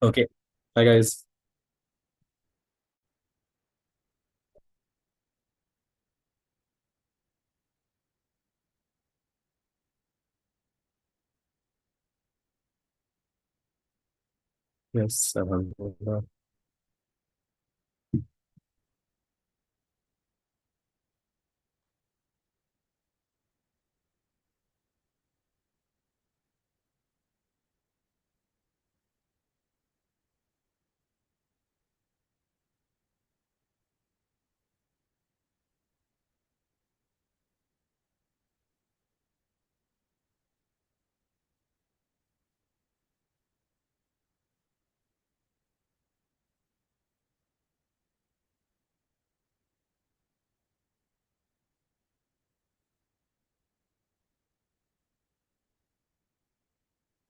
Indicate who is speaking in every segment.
Speaker 1: Okay. Hi guys. Yes, Alhamdulillah.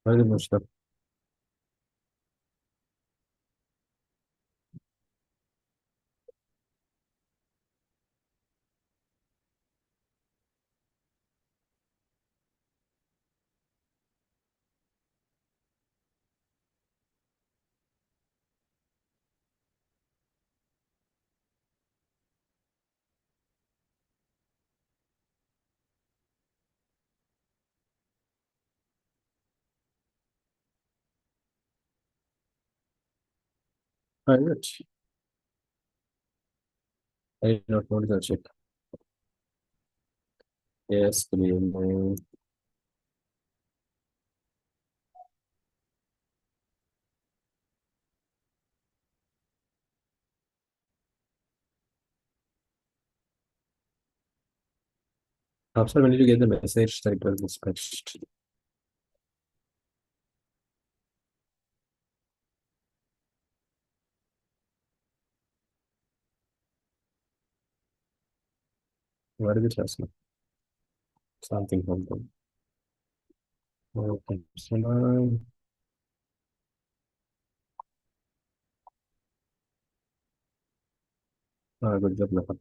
Speaker 1: Very much love. Hi, Rich. I did not notice that shit. Yes, good evening. After when did you get the message that it was dispatched? What did it ask me? Something from them. Okay. So now, good job, Lafa.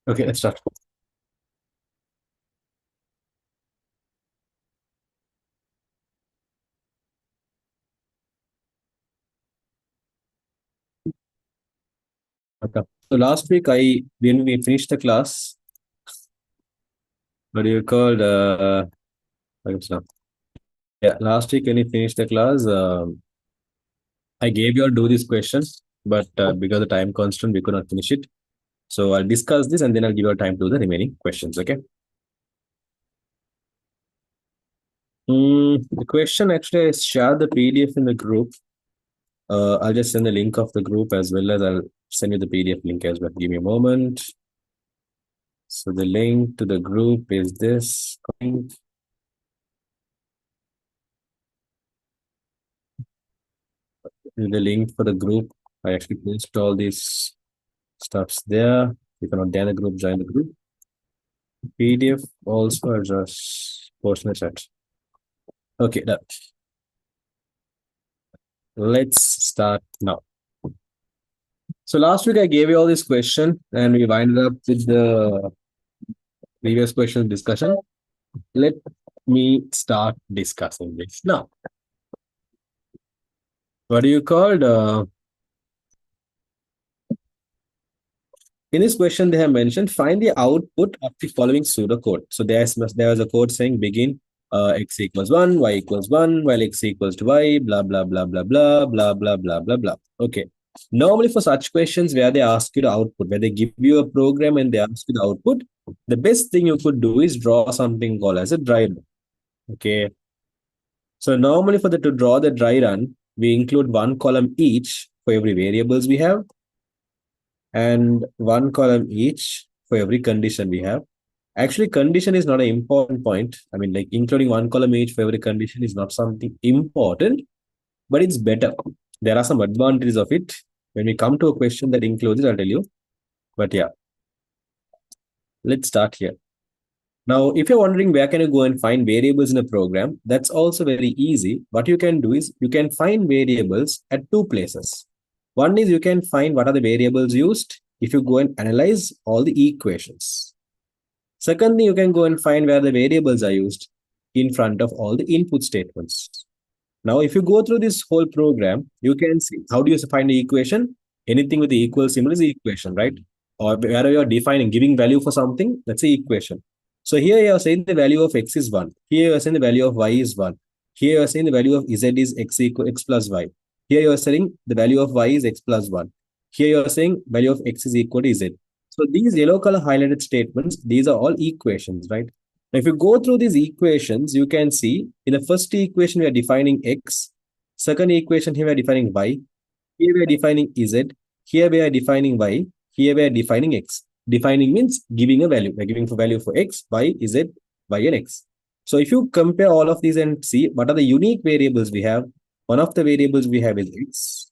Speaker 1: Okay, let's start. Okay. So last week, when we finished the class, what do you call okay, so, yeah, last week when we finished the class, I gave you all do these questions, but because of the time constant, we could not finish it. So I'll discuss this and then I'll give you time to the remaining questions. Okay. The question actually, I shared the PDF in the group. I'll just send the link of the group as well as I'll send you the PDF link as well. Give me a moment. So the link to the group is this. The link for the group. I actually placed all these stuffs there. You cannot join the group, join the group. PDF also I'll just post in the chat. Okay, done. Let's start now. So last week I gave you all this question and we winded up with the previous question discussion. Let me start discussing this now. What do you call in this question they have mentioned find the output of the following pseudocode. So there was a code saying begin x equals 1, y equals 1, while x equals to y, blah blah blah blah blah blah blah blah blah blah. Okay. Normally for such questions where they ask you the output, where they give you a program and they ask you the output, the best thing you could do is draw something called as a driver. Okay. So normally for the to draw the dry run, we include one column each for every variables we have and one column each for every condition we have. Actually, condition is not an important point. I mean, like including one column each for every condition is not something important, but it's better. There are some advantages of it. When we come to a question that includes it, I'll tell you. But yeah, let's start here. Now, if you're wondering where can you go and find variables in a program, that's also very easy. What you can do is you can find variables at two places. One is you can find what are the variables used if you go and analyze all the equations. Secondly, you can go and find where the variables are used in front of all the input statements. Now, if you go through this whole program, you can see how do you find the equation? Anything with the equal symbol is the equation, right? Or wherever you're defining, giving value for something, that's the equation. So here you are saying the value of x is 1. Here you are saying the value of y is 1. Here you are saying the value of z is x plus y. Here you are saying the value of y is x plus 1. Here you are saying value of x is equal to z. So these yellow color highlighted statements, these are all equations, right? Now, if you go through these equations, you can see in the first equation, we are defining x. Second equation, here we are defining y. Here we are defining z. Here we are defining y. Here we are defining x. Defining means giving a value. We're giving for value for x, y, z, y, and x. So if you compare all of these and see what are the unique variables we have, one of the variables we have is x.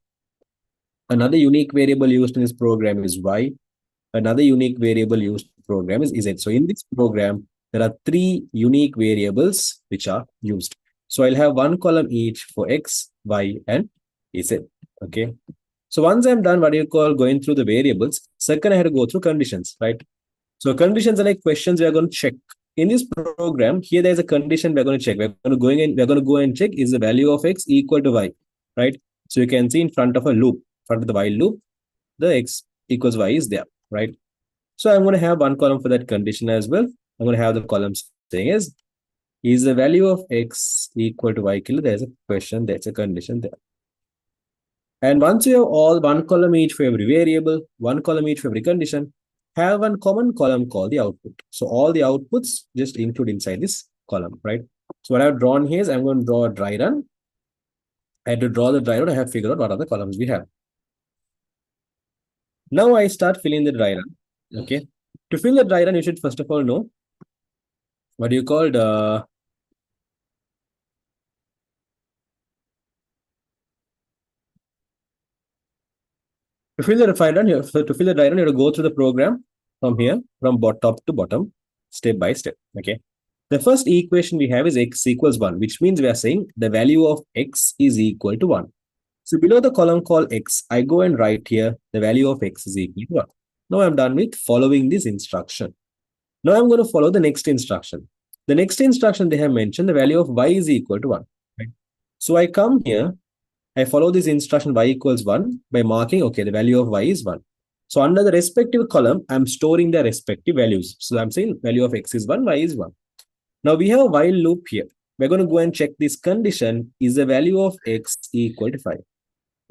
Speaker 1: Another unique variable used in this program is y. Another unique variable used in the program is z. So in this program, there are three unique variables which are used. So I'll have one column each for x, y, and z. Okay. So once I'm done, what do you call going through the variables? Second, I had to go through conditions, right? So conditions are like questions we are going to check. In this program, here there's a condition we're going to check. We're going to go and check is the value of x equal to y, right? So you can see in front of a loop, front of the while loop, the x equals y is there, right? So I'm going to have one column for that condition as well. I'm going to have the column saying is the value of x equal to y kilo? There's a question, there's a condition there. And once you have all one column each for every variable, one column each for every condition, have one common column called the output. So all the outputs just include inside this column, right? So what I've drawn here is I'm going to draw a dry run. I had to draw the dry run. I have figured out what are the columns we have. Now I start filling the dry run. Okay. To fill the dry run, you should first of all know what do you call the to fill the dry run, you have to go through the program from here, from top to bottom, step by step. Okay. The first equation we have is x equals 1, which means we are saying the value of x is equal to 1. So below the column called x, I go and write here the value of x is equal to 1. Now I'm done with following this instruction. Now I'm going to follow the next instruction. The next instruction they have mentioned the value of y is equal to 1. Right? So I come here, I follow this instruction y equals 1 by marking, okay, the value of y is 1. So under the respective column, I'm storing their respective values. So I'm saying value of x is 1, y is 1. Now we have a while loop here. We're going to go and check this condition is the value of x equal to 5.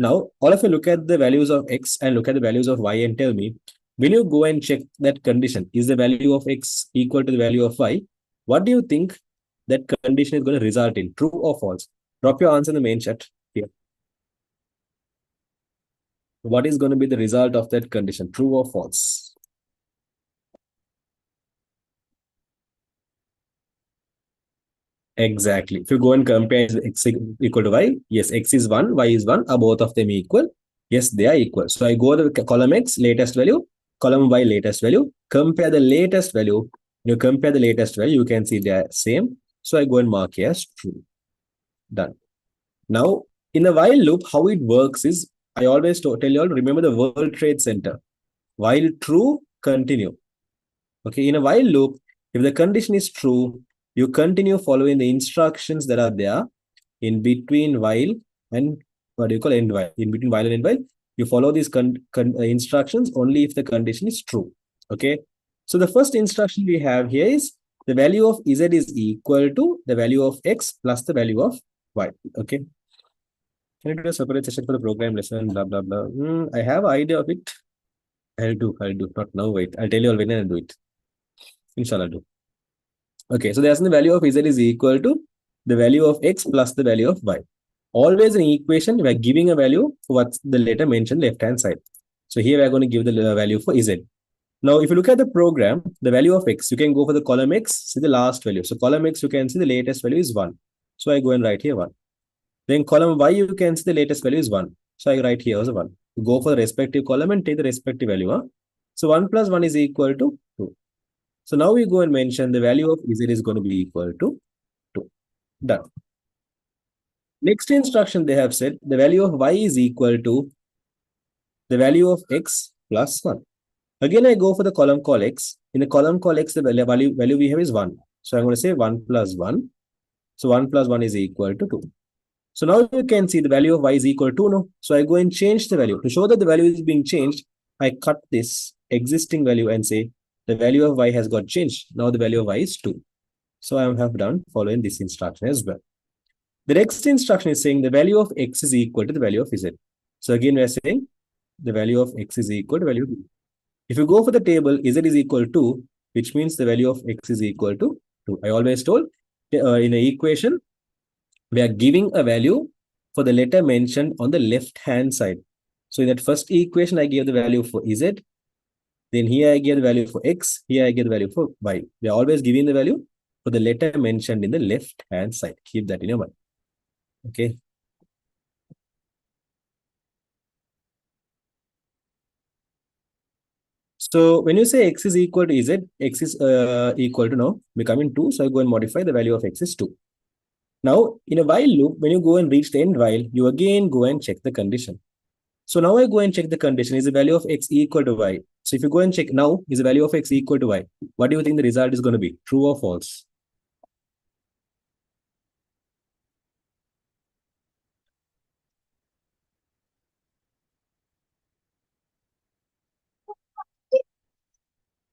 Speaker 1: Now, all of you look at the values of x and look at the values of y and tell me, when you go and check that condition, is the value of x equal to the value of y? What do you think that condition is going to result in, true or false? Drop your answer in the main chat here. What is going to be the result of that condition, true or false? Exactly. If you go and compare x equal to y, yes, x is 1, y is 1. Are both of them equal? Yes, they are equal. So I go to the column x, latest value, column y, latest value, compare the latest value. You compare the latest value, you can see they are same. So I go and mark as true. Done. Now, in the while loop, how it works is, I always tell you all, remember the World Trade Center. While true, continue. Okay, in a while loop, if the condition is true, you continue following the instructions that are there in between while and what do you call end while. In between while and end while, you follow these instructions only if the condition is true. Okay. So the first instruction we have here is the value of z is equal to the value of x plus the value of y. Okay. Can you do a separate session for the program lesson? Blah blah blah. I have idea of it. I'll do. Not now. Wait. I'll tell you all when I'll do it. Inshallah, do. Okay, so they're asking the value of z is equal to the value of x plus the value of y. Always in equation, we are giving a value for what's the letter mentioned left hand side. So here we are going to give the value for z. Now, if you look at the program, the value of x, you can go for the column x, see the last value. So column x, you can see the latest value is 1. So I go and write here 1. Then column y, you can see the latest value is 1. So I write here as 1. You go for the respective column and take the respective value. Huh? So 1 plus 1 is equal to 2. So now we go and mention the value of z is going to be equal to 2. Done. Next instruction they have said the value of y is equal to the value of x plus 1. Again, I go for the column called x. In the column called x, the value we have is 1. So I'm going to say 1 plus 1. So 1 plus 1 is equal to 2. So now you can see the value of y is equal to 2. No? So I go and change the value. To show that the value is being changed, I cut this existing value and say the value of y has got changed. Now the value of y is 2. So I have done following this instruction as well. The next instruction is saying the value of x is equal to the value of z. So again, we are saying the value of x is equal to value of z. If you go for the table, z is equal to, which means the value of x is equal to 2. I always told in an equation, we are giving a value for the letter mentioned on the left hand side. So in that first equation, I give the value for z. Then here I give the value for x. Here I give the value for y. We are always giving the value for the letter mentioned in the left hand side. Keep that in your mind. Okay. So when you say x is equal to z, x is equal to now becoming 2. So I go and modify the value of x is 2. Now, in a while loop, when you go and reach the end while, you again go and check the condition. So now I go and check the condition. Is the value of x equal to y? So if you go and check now, is the value of x equal to y? What do you think the result is going to be? True or false?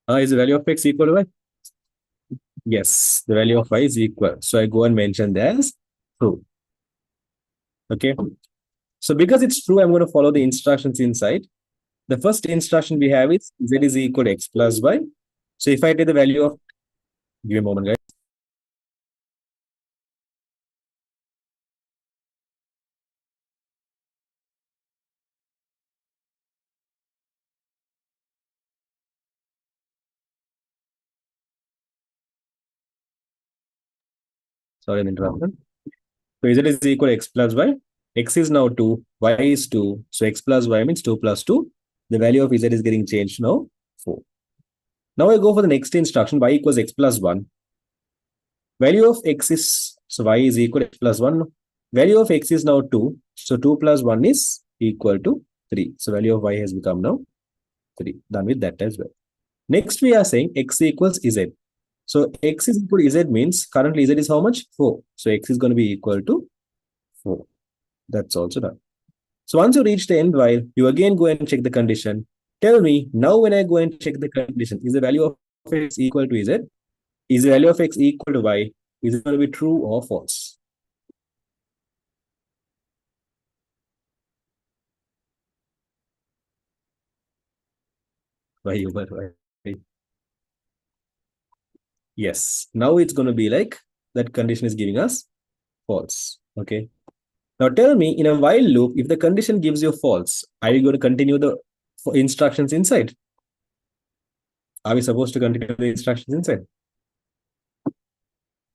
Speaker 1: Is the value of x equal to y? Yes, the value of y is equal. So I go and mention that as true. Okay. So because it's true, I'm going to follow the instructions inside. The first instruction we have is z is equal to x plus y. So if I take the value of, give me a moment, guys. Sorry, an interruption. So z is equal to x plus y. X is now 2, y is 2. So x plus y means 2 plus 2. The value of z is getting changed now, 4. Now I go for the next instruction, y equals x plus 1. Value of x is, so y is equal to x plus 1. Value of x is now 2. So 2 plus 1 is equal to 3. So value of y has become now 3. Done with that as well. Next we are saying x equals z. So x is equal to z means currently z is how much? 4. So x is going to be equal to 4. That's also done. So once you reach the end while, you again go and check the condition. Tell me, now when I go and check the condition, is the value of x equal to z? Is the value of x equal to y? Is it going to be true or false? Why, why? Yes. Now it's going to be like that condition is giving us false. Okay. Now tell me, in a while loop, if the condition gives you false, are you going to continue the instructions inside? Are we supposed to continue the instructions inside?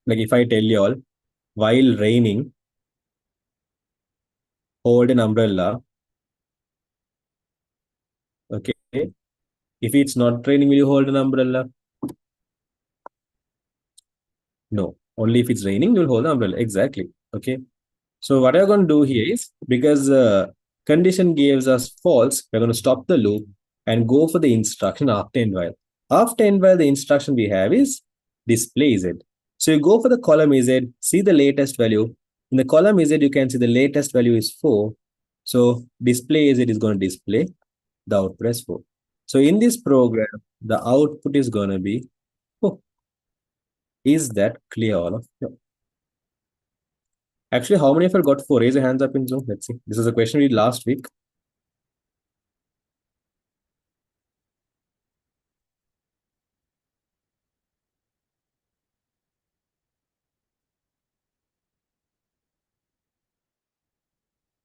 Speaker 1: Like if I tell you all, while raining, hold an umbrella. Okay. If it's not raining, will you hold an umbrella? No. Only if it's raining, you'll hold an umbrella. Exactly. Okay. So what I'm going to do here is, because condition gives us false, we're going to stop the loop and go for the instruction after and while. After and while, the instruction we have is display z. So you go for the column z, see the latest value. In the column z, you can see the latest value is 4. So display z is going to display the output as 4. So in this program, the output is going to be 4. Is that clear, all of you? Actually, how many of you got 4? Raise your hands up in Zoom. Let's see. This is a question we did last week.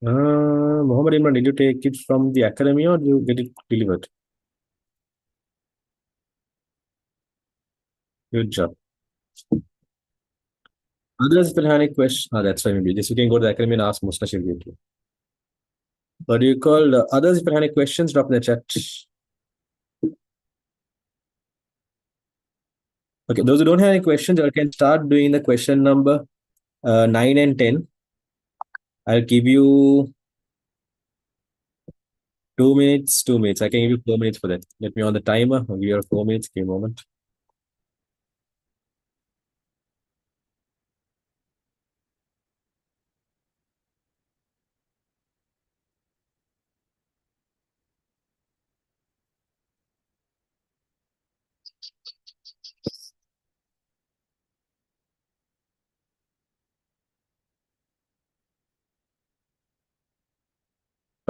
Speaker 1: Mohammed Imran, did you take it from the academy or you get it delivered? Good job. Others will have any question. That's why maybe. Just you can go to the academy and ask Mustashir. What do you call others? If you have any questions, drop in the chat. Okay, those who don't have any questions, I can start doing the question number 9 and 10. I'll give you 2 minutes, 2 minutes. I can give you 4 minutes for that. Let me on the timer. I'll give you 4 minutes. Give me a moment.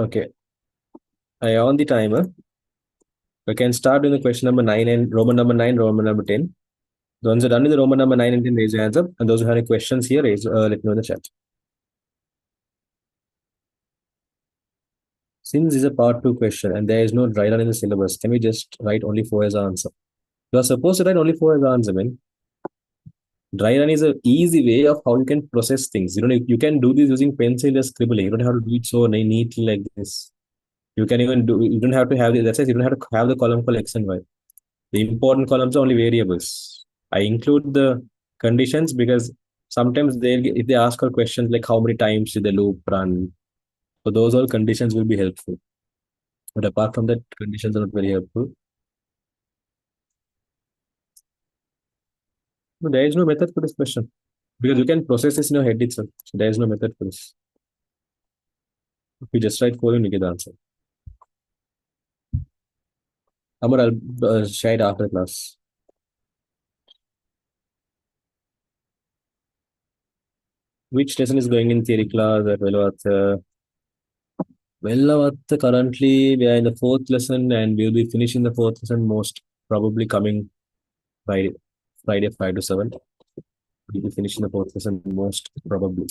Speaker 1: Okay, I on the timer. I can start with the question number 9 and Roman number 9, Roman number 10. The ones that are done with the Roman number 9 and 10, raise your hands up. And those who have any questions here, let me know in the chat. Since this is a part two question and there is no dry run in the syllabus, can we just write only four as answer? You are supposed to write only four as answer, man. Dry run is an easy way of how you can process things. You can do this using pencil or scribbling. You don't have to do it so neatly like this. You can even do. You don't have to have the. That says you don't have to have the column called X and Y. The important columns are only variables. I include the conditions because sometimes if they ask her questions like how many times did the loop run, so those all conditions will be helpful. But apart from that, conditions are not very helpful. No, there is no method for this question because you can process this in your head itself. So there is no method for this. If you just write colon, you get the answer. Amar, I'll share it after class. Which lesson is going in theory class at Velavata? Velavata, currently we are in the fourth lesson and we'll be finishing the fourth lesson most probably coming Friday, Friday 5 to 7. We'll be finishing the fourth lesson most probably.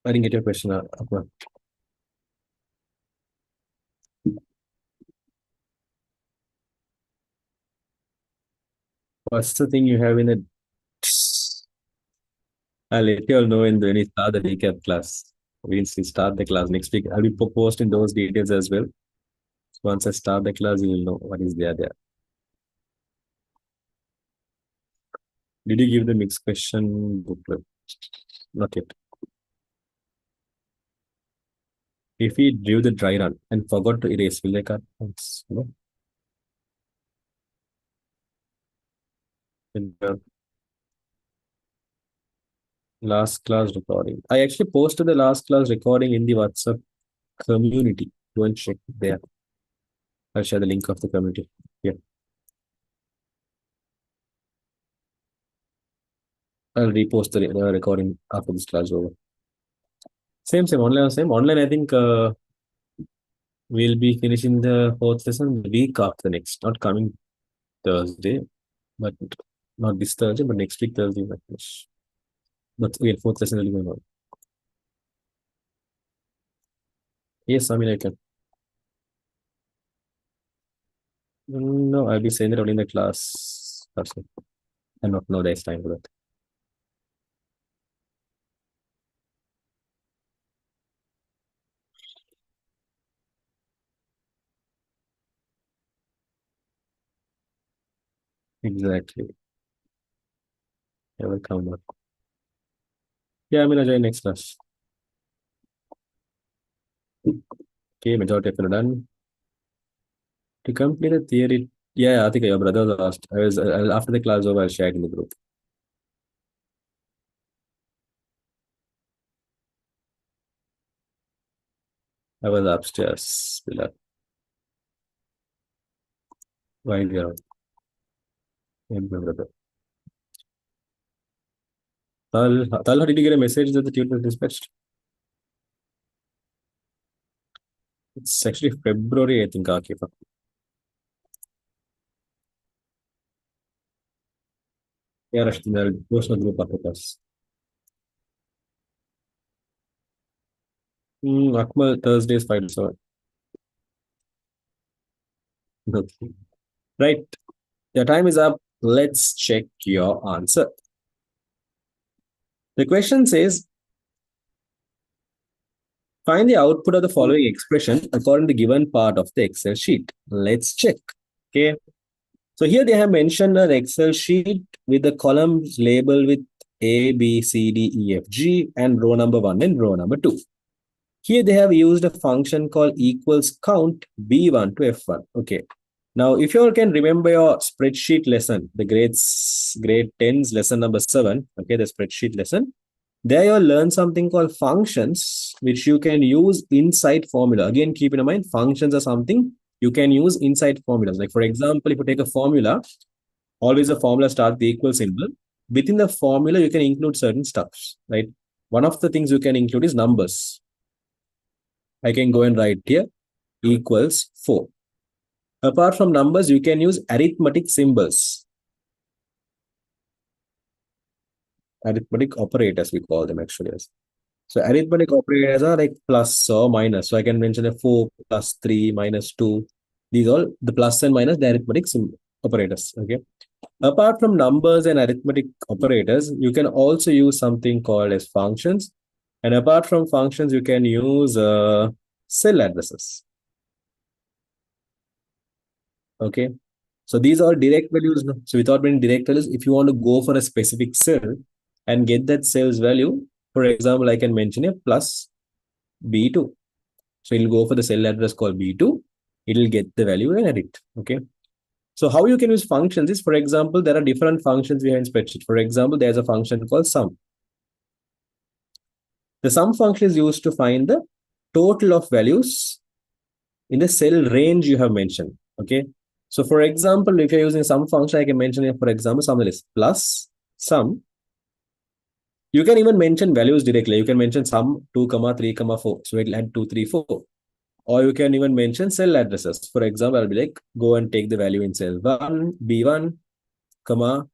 Speaker 1: I didn't get your question, Akbar. What's the thing you have in it? I'll let you all know when we start the recap class. We'll start the class next week. I'll be posting those details as well. Once I start the class, you will know what is there. Did you give the mixed question booklet? Not yet. If we drew the dry run and forgot to erase, will they cut points? No. In the last class recording. I actually posted the last class recording in the WhatsApp community. Go and check there. I'll share the link of the community. Yeah. I'll repost the recording after this class over. Same, online, same. Online, I think we'll be finishing the fourth lesson the week after next, not coming Thursday, but not this Thursday, but next week Thursday. We'll finish. But again, fourth lesson will be going on. Yes, I mean, I can. No, I'll be saying that only in the class. That's it. I'm not know there's time for that. Exactly. I will come back. Yeah, I'm gonna join next class. Okay, majority of it done. To complete the theory. Yeah, I think your brother was asked. After the class over, I'll share it in the group. I was upstairs. While you're with my brother. Talha, did you get a message that the tutor dispatched? It's actually February, I think, Akifa. Yeah, Rashid, I'll post the group after class. Akmal, Thursdays, 5 to 7. Okay. Right. Your time is up. Let's check your answer. The question says, find the output of the following expression according to the given part of the Excel sheet. Let's check. Okay. So here they have mentioned an Excel sheet with the columns labeled with A, B, C, D, E, F, G, and row number 1 and row number 2. Here they have used a function called equals count B1 to F1. Okay. Now, if you all can remember your spreadsheet lesson, the grade 10's lesson number 7, okay, the spreadsheet lesson, there you'll learn something called functions, which you can use inside formula. Again, keep in mind, functions are something you can use inside formulas. Like, for example, if you take a formula, always a formula starts the equal symbol. Within the formula, you can include certain stuffs, right? One of the things you can include is numbers. I can go and write here equals 4. Apart from numbers, you can use arithmetic symbols, arithmetic operators, we call them actually. So arithmetic operators are like plus or minus. So I can mention a 4 plus 3 minus 2. These all the plus and minus, the arithmetic operators. Okay. Apart from numbers and arithmetic operators, you can also use something called as functions. And apart from functions, you can use cell addresses. Okay. So these are direct values. So without being direct values, if you want to go for a specific cell and get that cell's value, for example, I can mention a plus B2. So it'll go for the cell address called B2. It'll get the value and edit. Okay. So how you can use functions is, for example, there are different functions behind spreadsheet. For example, there's a function called sum. The sum function is used to find the total of values in the cell range you have mentioned. Okay. So for example, if you're using sum function, I can mention it, for example, sum list plus sum. You can even mention values directly. You can mention sum 2, 3, 4. So it'll add 2, 3, 4. Or you can even mention cell addresses. For example, I'll be like, go and take the value in cell 1, B1, comma,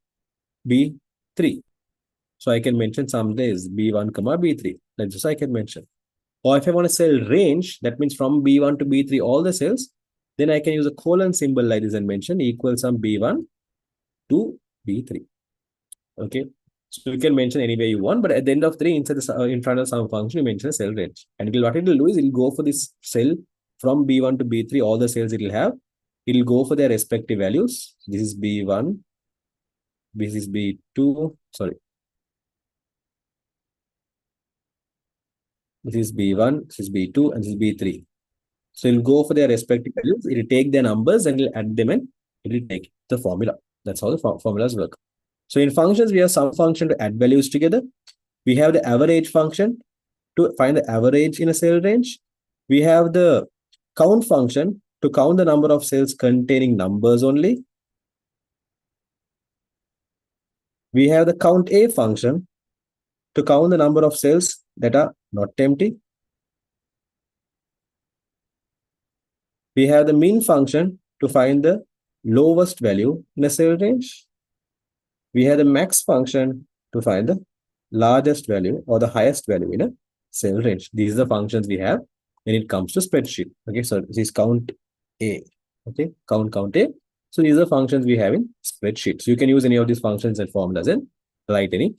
Speaker 1: B3. So I can mention some days B1, comma, B3. That's just I can mention. Or if I want a cell range, that means from B1 to B3, all the cells, then I can use a colon symbol like this and mention equals some B1 to B3. Okay. So you can mention any way you want, but at the end of 3, inside the in front of sum function, you mention a cell range. And what it will do is it will go for this cell from B1 to B3, all the cells it will have. It will go for their respective values. This is B1, this is B2, sorry. This is B1, this is B2, and this is B3. So it'll go for their respective values. It'll take their numbers and it'll add them and it'll take the formula. That's how the formulas work. So in functions, we have some function to add values together. We have the average function to find the average in a cell range. We have the count function to count the number of cells containing numbers only. We have the count A function to count the number of cells that are not empty. We have the min function to find the lowest value in a cell range. We have the max function to find the largest value or the highest value in a cell range. These are the functions we have when it comes to spreadsheet. Okay, so this is count A. Okay, count A. So these are functions we have in spreadsheet. So you can use any of these functions and formulas and write any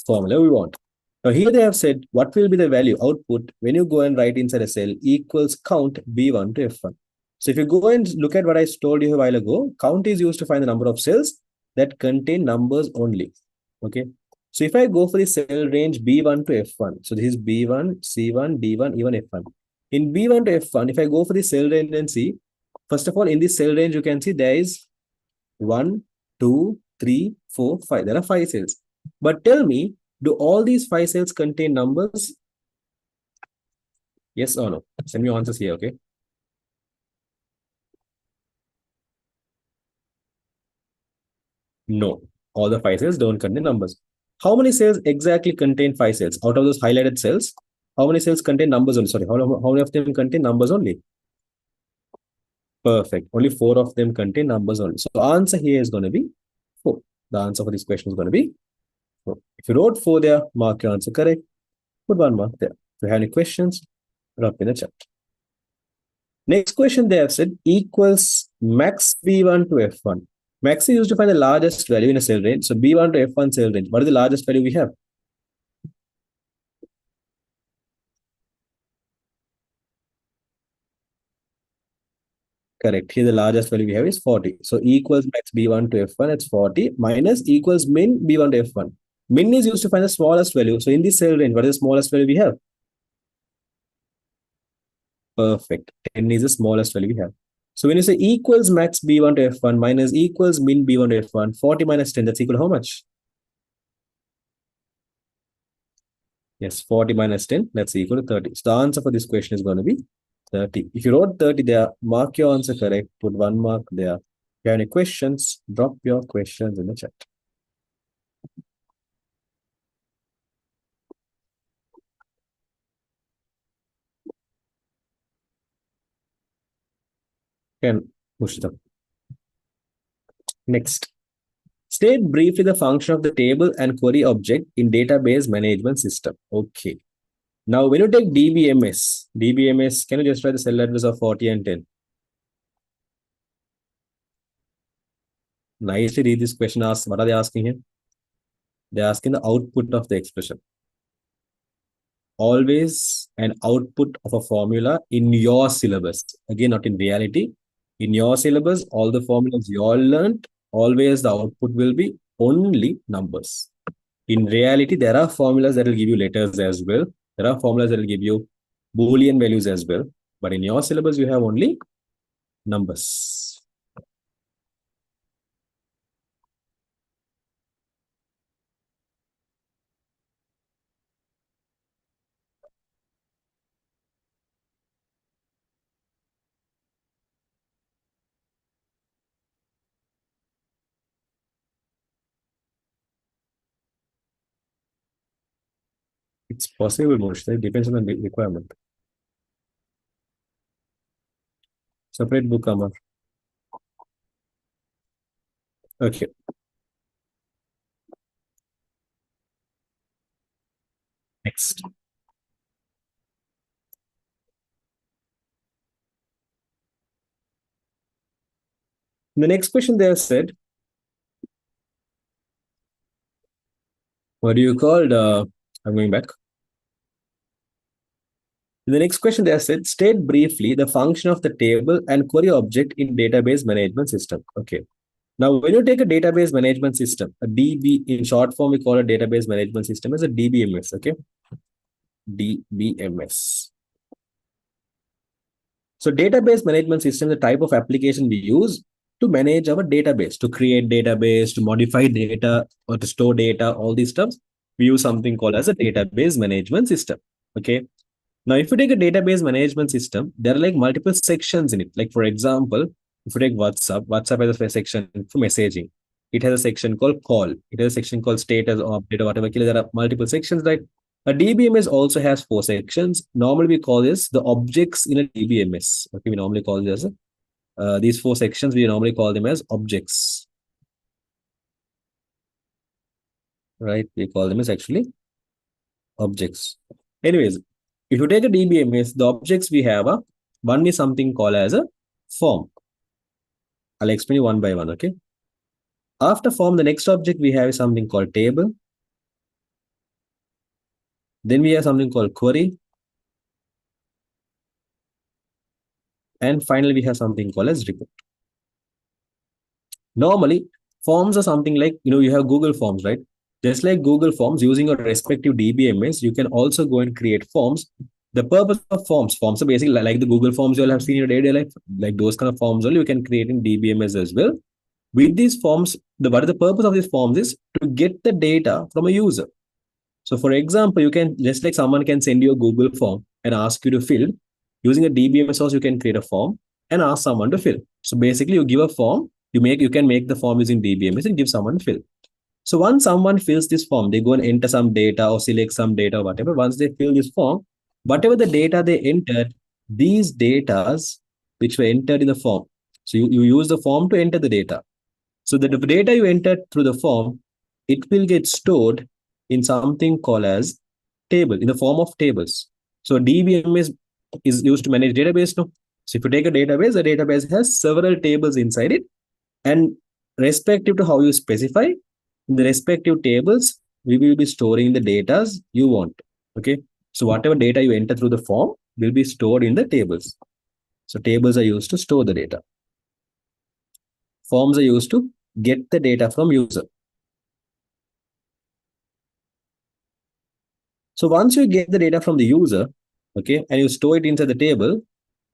Speaker 1: formula we want. Now here they have said what will be the value output when you go and write inside a cell equals count B1 to F1. So if you go and look at what I told you a while ago, count is used to find the number of cells that contain numbers only. Okay. So if I go for the cell range B1 to F1, so this is B1, C1, D1, even F1. In B1 to F1, if I go for the cell range and see, first of all, in this cell range, you can see there is 1, 2, 3, 4, 5. There are 5 cells. But tell me, do all these 5 cells contain numbers? Yes or no? Send me answers here, okay? No, all the 5 cells don't contain numbers. How many cells exactly contain 5 cells? Out of those highlighted cells, how many cells contain numbers only? Sorry, how many of them contain numbers only? Perfect. Only 4 of them contain numbers only. So answer here is going to be 4. The answer for this question is going to be 4. If you wrote 4 there, mark your answer correct. Put 1 mark there. If you have any questions, drop in the chat. Next question they have said equals max B1 to F1. Max is used to find the largest value in a cell range. So B1 to F1 cell range. What is the largest value we have? Correct. Here the largest value we have is 40. So equals max B1 to F1, it's 40 minus equals min B1 to F1. Min is used to find the smallest value. So in this cell range, what is the smallest value we have? Perfect. 10 is the smallest value we have. So when you say equals max B1 to F1 minus equals min B1 to F1, 40 minus 10, that's equal to how much? Yes, 40 minus 10, that's equal to 30. So the answer for this question is going to be 30. If you wrote 30 there, mark your answer correct, put 1 mark there. If you have any questions, drop your questions in the chat. Can push them. Next. State briefly the function of the table and query object in database management system. Okay. Now, when you take DBMS, can you just write the cell address of 40 and 10? Nicely read this question. Ask, what are they asking here? They're asking the output of the expression. Always an output of a formula in your syllabus. Again, not in reality. In your syllabus, all the formulas you all learned, always the output will be only numbers. In reality, there are formulas that will give you letters as well. There are formulas that will give you Boolean values as well. But in your syllabus, you have only numbers. It's possible, mostly. It depends on the requirement. Separate book, Amar. Okay. Next. The next question they have said, what do you call I'm going back. The next question they have said, state briefly the function of the table and query object in database management system. Okay. Now, when you take a database management system, a DB, in short form, we call a database management system as a DBMS. Okay. DBMS. So database management system is the type of application we use to manage our database, to create database, to modify data, or to store data, all these stuff. We use something called as a database management system. Okay. Now, if you take a database management system, there are like multiple sections in it. Like, for example, if you take WhatsApp has a section for messaging. It has a section called call. It has a section called status or update or whatever. There are multiple sections, right? A DBMS also has 4 sections. Normally, we call this the objects in a DBMS. Okay, we normally call this these 4 sections. We normally call them as objects. Right? We call them as actually objects. Anyways, if you take a DBMS, the objects we have one is something called as a form. I'll explain you one by one, okay? After form, the next object we have is something called table. Then we have something called query. And finally, we have something called as report. Normally, forms are something like, you have Google Forms, right? Just like Google Forms, using your respective DBMS, you can also go and create forms. The purpose of forms are basically like the Google Forms you'll have seen in your day-to-day life, like those kind of forms only you can create in DBMS as well. With these forms, what the purpose of these forms is to get the data from a user. So for example, you can, just like someone can send you a Google form and ask you to fill, using a DBMS source, you can create a form and ask someone to fill. So basically you give a form, you can make the form using DBMS and give someone to fill. So once someone fills this form, they go and enter some data or select some data or whatever. Once they fill this form, whatever the data they entered, these datas which were entered in the form. So you use the form to enter the data. So the data you enter through the form, it will get stored in something called as table in the form of tables. So DBMS is used to manage database. No? So if you take a database, the database has several tables inside it, and respective to how you specify in the respective tables, we will be storing the data you want. Okay. So whatever data you enter through the form will be stored in the tables. So tables are used to store the data. Forms are used to get the data from user. So once you get the data from the user, okay, and you store it inside the table,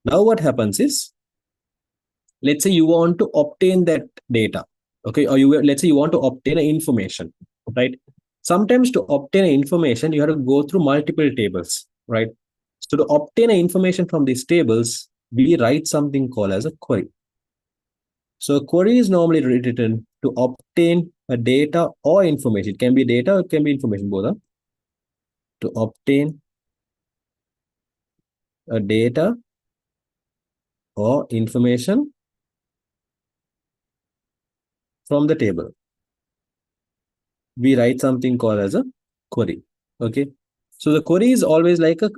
Speaker 1: now what happens is, let's say you want to obtain that data, okay, or let's say you want to obtain information, right? Sometimes to obtain information, you have to go through multiple tables, right? So to obtain information from these tables, we write something called as a query. So a query is normally written to obtain a data or information. It can be data or it can be information, both. To obtain a data or information from the table, we write something called as a query. Okay. So the query is always like a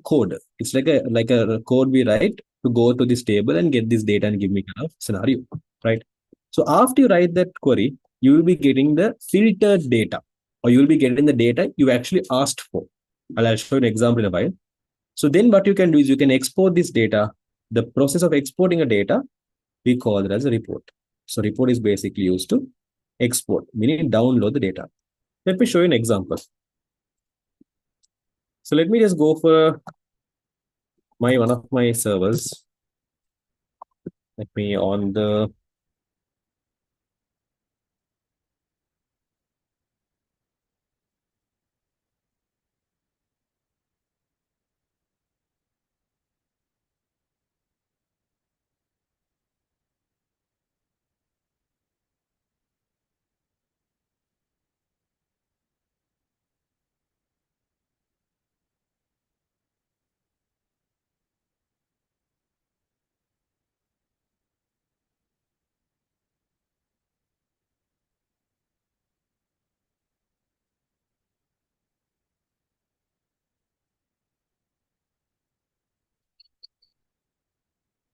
Speaker 1: code. It's like a code we write to go to this table and get this data and give me kind of scenario. Right. So after you write that query, you will be getting the filtered data, or you will be getting the data you actually asked for. I'll show you an example in a while. So then what you can do is you can export this data. The process of exporting a data, we call it as a report. So report is basically used to export, meaning download the data. Let me show you an example. So let me just go for one of my servers. Let me on the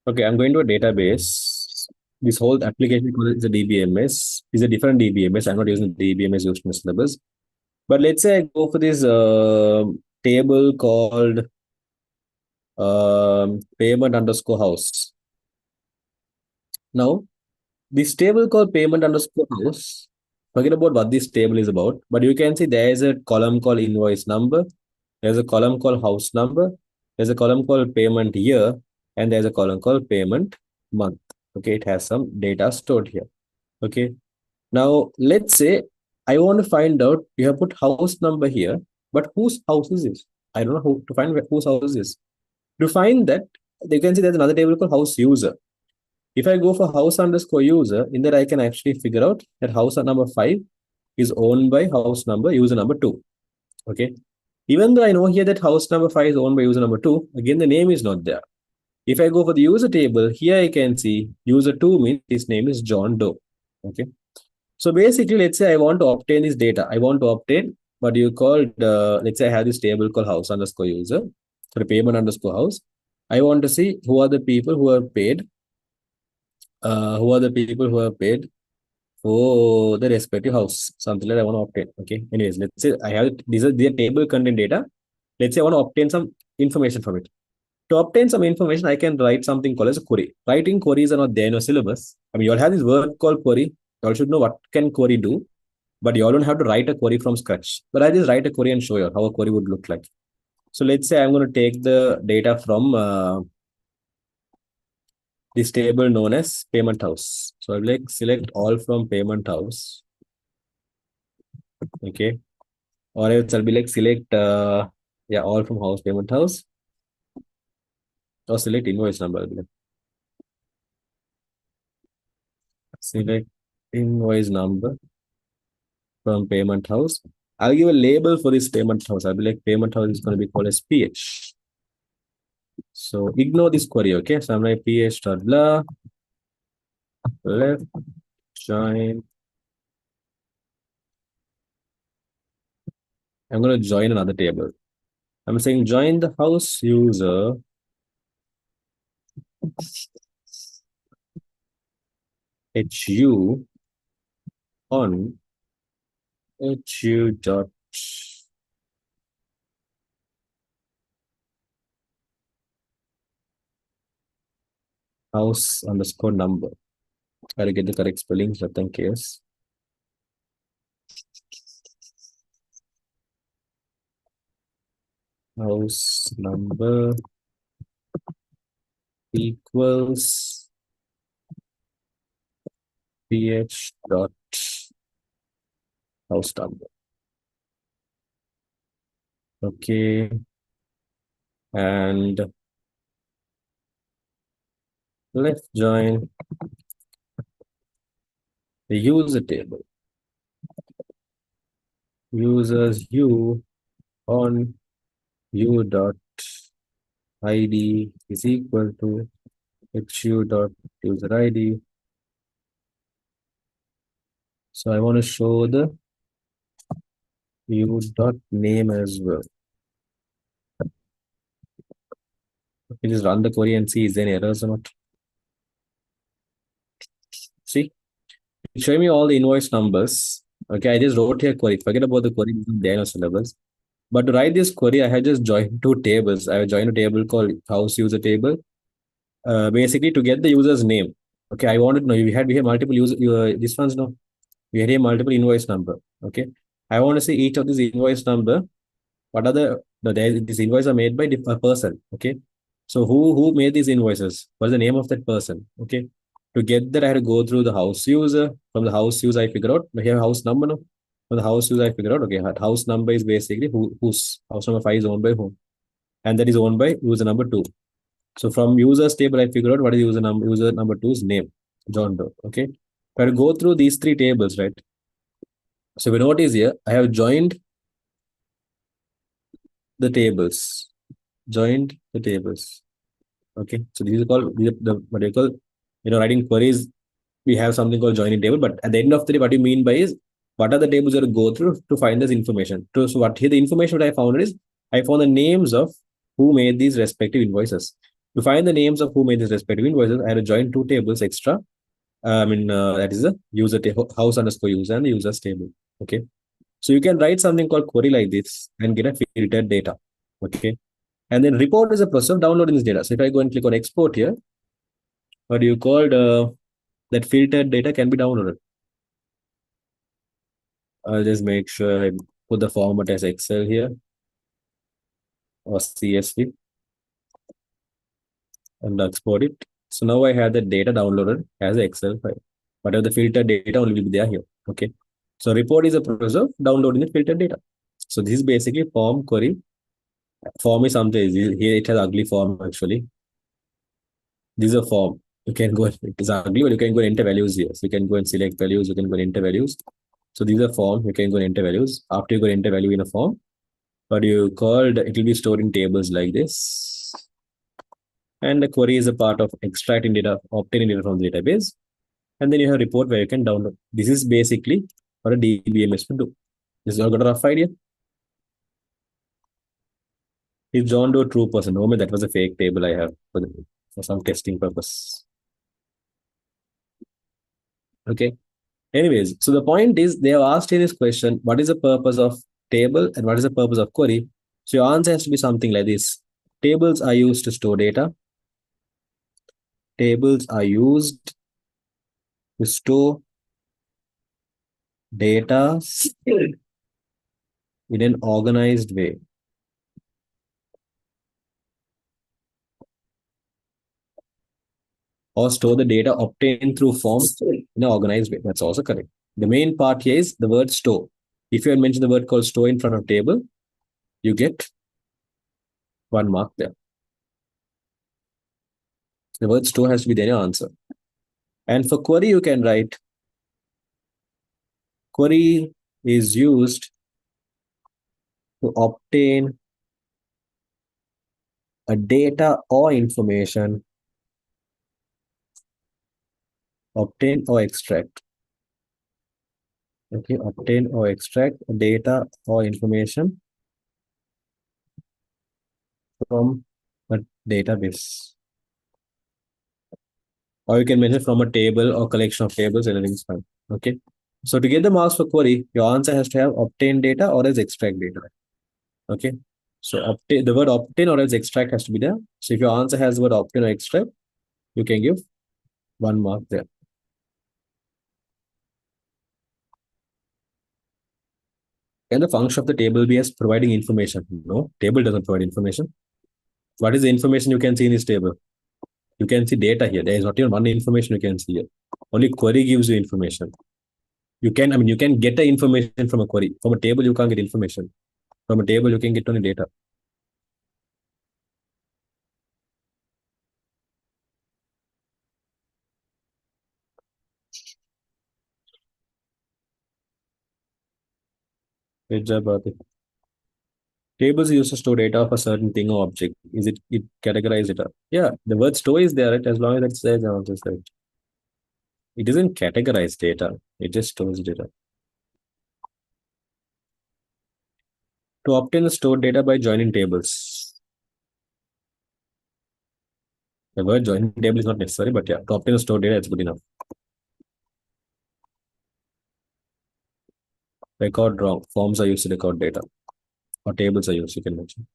Speaker 1: okay, I'm going to a database. This whole application is a DBMS. Is a different DBMS. I'm not using the DBMS used in the syllabus. But let's say I go for this table called payment underscore house. Now, this table called payment underscore house, forget about what this table is about, but you can see there is a column called invoice number, there's a column called house number, there's a column called payment year, and there's a column called payment month. Okay, it has some data stored here. Okay, now let's say I want to find out, you have put house number here, but whose house is this? I don't know how to find whose house is this. To find that, you can see there's another table called house user. If I go for house underscore user, in that I can actually figure out that house number 5 is owned by house number user number 2. Okay. Even though I know here that house number 5 is owned by user number 2, again, the name is not there. If I go for the user table, here I can see user 2 means his name is John Doe. Okay. So basically, let's say I want to obtain this data. I want to obtain what you call, let's say I have this table called house underscore user, for payment underscore house. I want to see who are the people who are paid, who are paid for the respective house, something like I want to obtain. Okay. Anyways, let's say I have these are the table content data. Let's say I want to obtain some information from it. To obtain some information, I can write something called as a query. Writing queries are not there in your syllabus. I mean, you all have this word called query. You all should know what can query do, but you all don't have to write a query from scratch. But I just write a query and show you how a query would look like. So let's say I'm going to take the data from this table known as payment house. So I'll like select all from payment house. Okay. Or else I'll be like select yeah, all from house payment house, or select invoice number. I'll be like, select invoice number from payment house. I'll give a label for this payment house. I'll be like payment house is going to be called as PH. So ignore this query. Okay. So I'm like PH dot blah left join. I'm going to join another table. I'm saying join the house user hu on hu dot house underscore number. I'll get the correct spelling just in case. House number equals ph dot house number. Okay. And let's join the user table. Users u on u dot id is equal to hu dot user id. So I want to show the u dot name as well. Okay, just run the query and see is there any errors or not. See, show me all the invoice numbers. Okay, I just wrote here query. Forget about the query there no syllabus. But to write this query, I had just joined two tables. I have joined a table called house user table, basically to get the user's name. Okay, I wanted to know we had multiple user this one's no we had a multiple invoice number. Okay, I want to see each of these invoice number. What are these invoices are made by a person. Okay, so who made these invoices? What's the name of that person? Okay, to get that I had to go through the house user. From the house user, I figure out here house number. No, from the house user, I figure out okay, house number is basically whose house number 5 is owned by whom, and that is owned by user number 2. So from users table, I figure out what is user number two's name, John Doe. Okay. If I go through these three tables, right? So we notice here, I have joined the tables. Joined the tables. Okay. So these are called what do you call, writing queries. We have something called joining table, but at the end of the day, what you mean by is what are the tables you have to go through to find this information. So what here the information that I found is I found the names of who made these respective invoices. To find the names of who made these respective invoices, I had to join two tables extra. That is the user house underscore user and the users table. Okay. So you can write something called query like this and get a filtered data. Okay. And then report is a process of downloading this data. So if I go and click on export here, what do you call that filtered data can be downloaded. I'll just make sure I put the format as Excel here or CSV and export it. So now I have the data downloaded as an Excel file. Whatever the filtered data only will be there here. Okay. So report is a process of downloading the filtered data. So this is basically form query. Form is something here it has ugly form actually. This is a form. You can go, it is ugly, but you can go and enter values here. So you can go and select values, you can go and enter values. So these are form, you can go and enter values. After you go and enter value in a form, what you called, it will be stored in tables like this. And the query is a part of extracting data, obtaining data from the database. And then you have a report where you can download. This is basically what a DBMS would do. This is all got a rough idea. Is John Doe a true person? Oh man, that was a fake table I have for some testing purpose. Okay. Anyways, so the point is they have asked you this question: what is the purpose of table and what is the purpose of query? So your answer has to be something like this: tables are used to store data. Tables are used to store data in an organized way. Or store the data obtained through forms in an organized way. That's also correct. The main part here is the word store. If you had mentioned the word called store in front of table, you get 1 mark there. The word store has to be there in your answer. And for query, you can write query is used to obtain a data or information, obtain or extract. Okay, obtain or extract data or information from a database. Or you can mention from a table or collection of tables, anything is fine. Okay. So to get the marks for query, your answer has to have obtain data or else extract data. Okay. So obtain the word obtain or else extract has to be there. So if your answer has the word obtain or extract, you can give 1 mark there. Can the function of the table be as providing information? No, table doesn't provide information. What is the information you can see in this table? You can see data here. There is not even one information you can see here. Only query gives you information. You can get the information from a query. From a table, you can't get information. From a table, you can get only data. Good job, Bharti. Tables used to store data of a certain thing or object. Is it categorized data? Yeah, the word store is there, right? As long as it says answer right. It doesn't categorize data. It just stores data. To obtain the stored data by joining tables. The word joining table is not necessary, but yeah, to obtain the stored data, it's good enough. Record wrong. Forms are used to record data. Or tables are used, you can mention.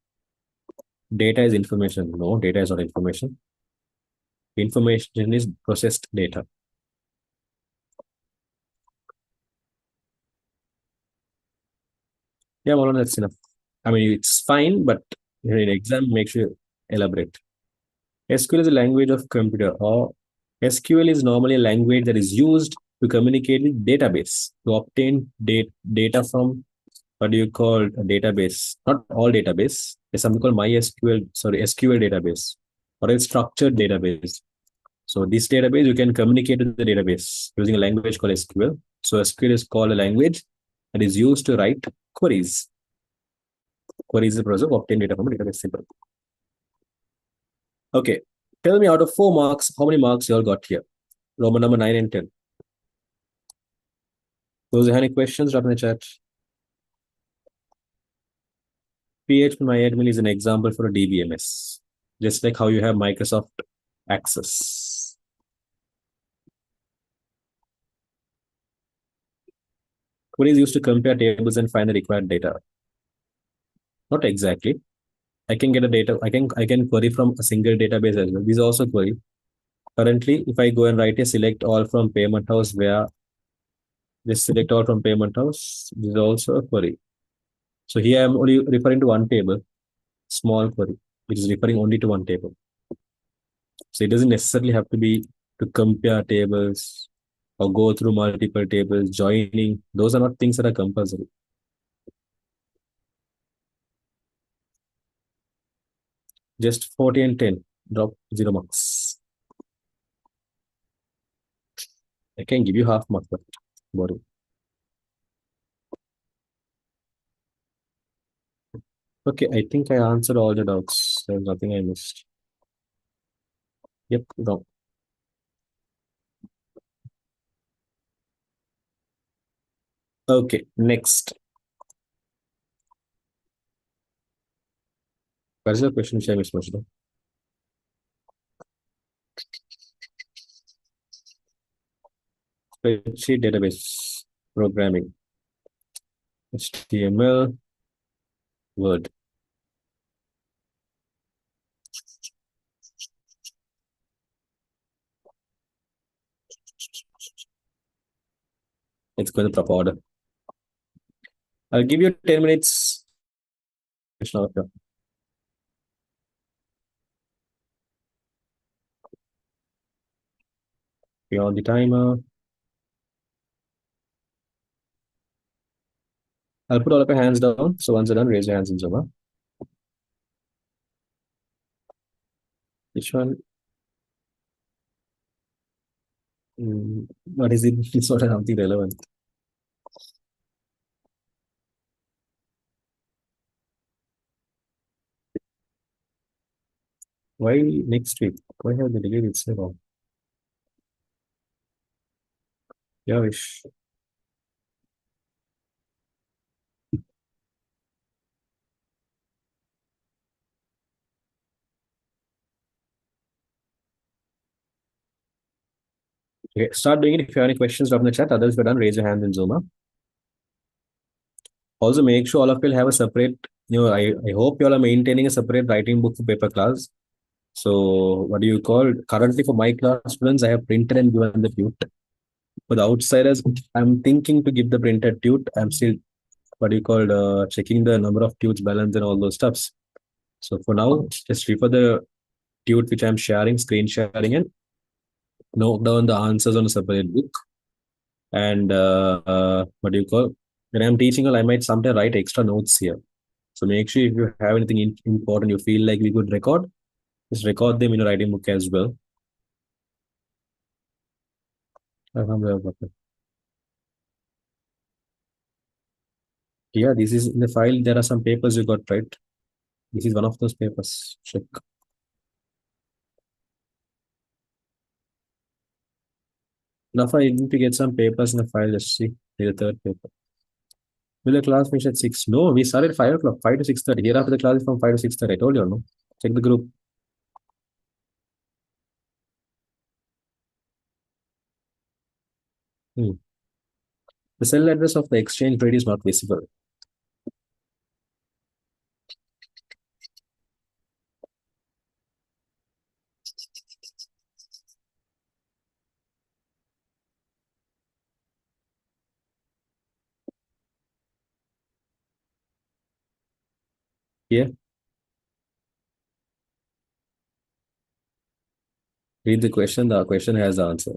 Speaker 1: Data is information. No, data is not information. Information is processed data. Yeah, Maulana, that's enough. I mean, it's fine, but in an exam, make sure you elaborate. SQL is a language of computer, or SQL is normally a language that is used to communicate with database to obtain data from what do you call a database? Not all database. There's something called MySQL, sorry, SQL database or a structured database. So this database you can communicate with the database using a language called SQL. So SQL is called a language that is used to write queries. Queries is the process of obtain data from a database. Simple. Okay. Tell me out of 4 marks, how many marks you all got here? Roman number 9 and 10. Those who have any questions, drop in the chat. PHP is an example for a DBMS, just like how you have Microsoft Access. Query is used to compare tables and find the required data. Not exactly. I can get a data. I can query from a single database as well. These are also query. Currently, if I go and write a select all from payment house where this select all from payment house, this is also a query. So here I'm only referring to one table, small query, which is referring only to one table. So it doesn't necessarily have to be to compare tables or go through multiple tables, joining. Those are not things that are compulsory. Just 40 and 10, drop 0 marks. I can give you half mark, but boring. Okay, I think I answered all the doubts. There's nothing I missed. Yep, wrong. Okay, next. What is the question which I missed, Moshida? Spreadsheet database programming, HTML, Word. Let's go in the proper order. I'll give you 10 minutes. Okay. Beyond the timer. I'll put all of your hands down. So once you're done, raise your hands in Zoom. Which one? What is it? It's not something relevant. Why next week? Why have they delayed it so long? Oh, yeah, wish. Okay, start doing it. If you have any questions, drop in the chat. Others, if you're done, raise your hand in Zoom. Huh? Also, make sure all of you have a separate, I hope you all are maintaining a separate writing book for paper class. So, what do you call? Currently, for my class students, I have printed and given the tute. For the outsiders, I'm thinking to give the printed tute. I'm still, what do you call, checking the number of tutes, balance, and all those stuffs. So, for now, just refer the tute which I'm sharing, screen sharing, and note down the answers on a separate book. And what do you call? When I'm teaching, I might sometimes write extra notes here. So make sure if you have anything important you feel like we could record, just record them in a writing book as well. Yeah, this is in the file. There are some papers you got, right? This is one of those papers. Check. Now, if I need to get some papers in the file, let's see. Here's the third paper. Will the class finish at 6? No, we started 5 o'clock, 5 to 6:30. Here after the class is from 5 to 6:30. I told you, no? Check the group. Hmm. The cell address of the exchange rate is not visible. Here, read the question. The question has the answer.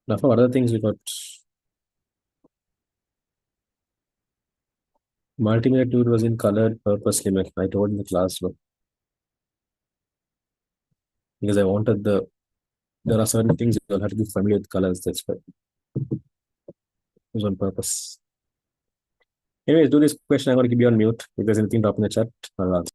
Speaker 1: Now, for other things, we got multimedia tool was in colored purposely. I told in the class, no, because I wanted there are certain things you'll have to be familiar with colors. That's why it was on purpose. Anyways, do this question. I'm going to keep you on mute. If there's anything, drop in the chat. I'll answer.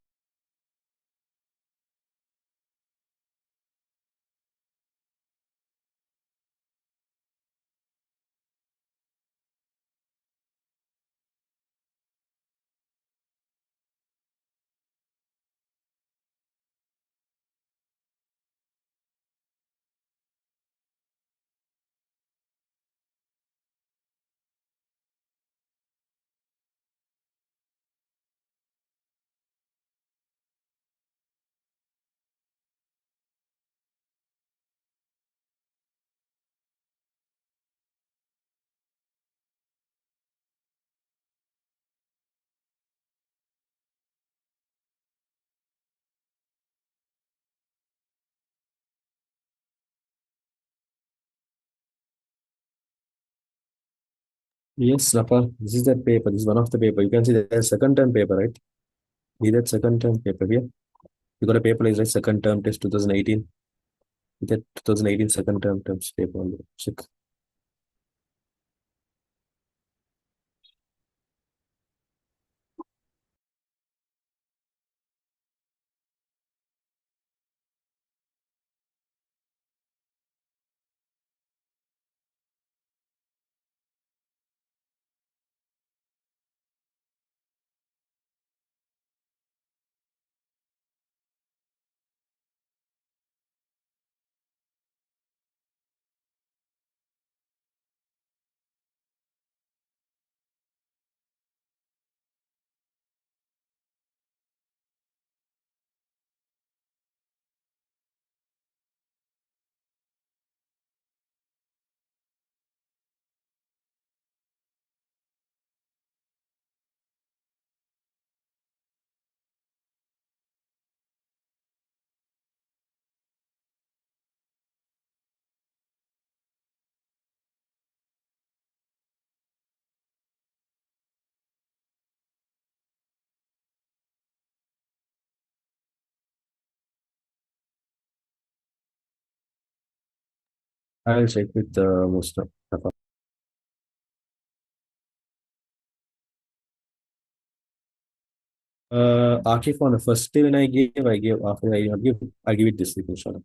Speaker 1: Yes, Napa, this is that paper. This is one of the paper. You can see there's second term paper, right? See that second term paper here. You got a paper like right? Second term test 2018. That 2018 second term test paper. Check. I'll check with most of Napa. Akif on the first day when I gave after I give it this week, inshallah.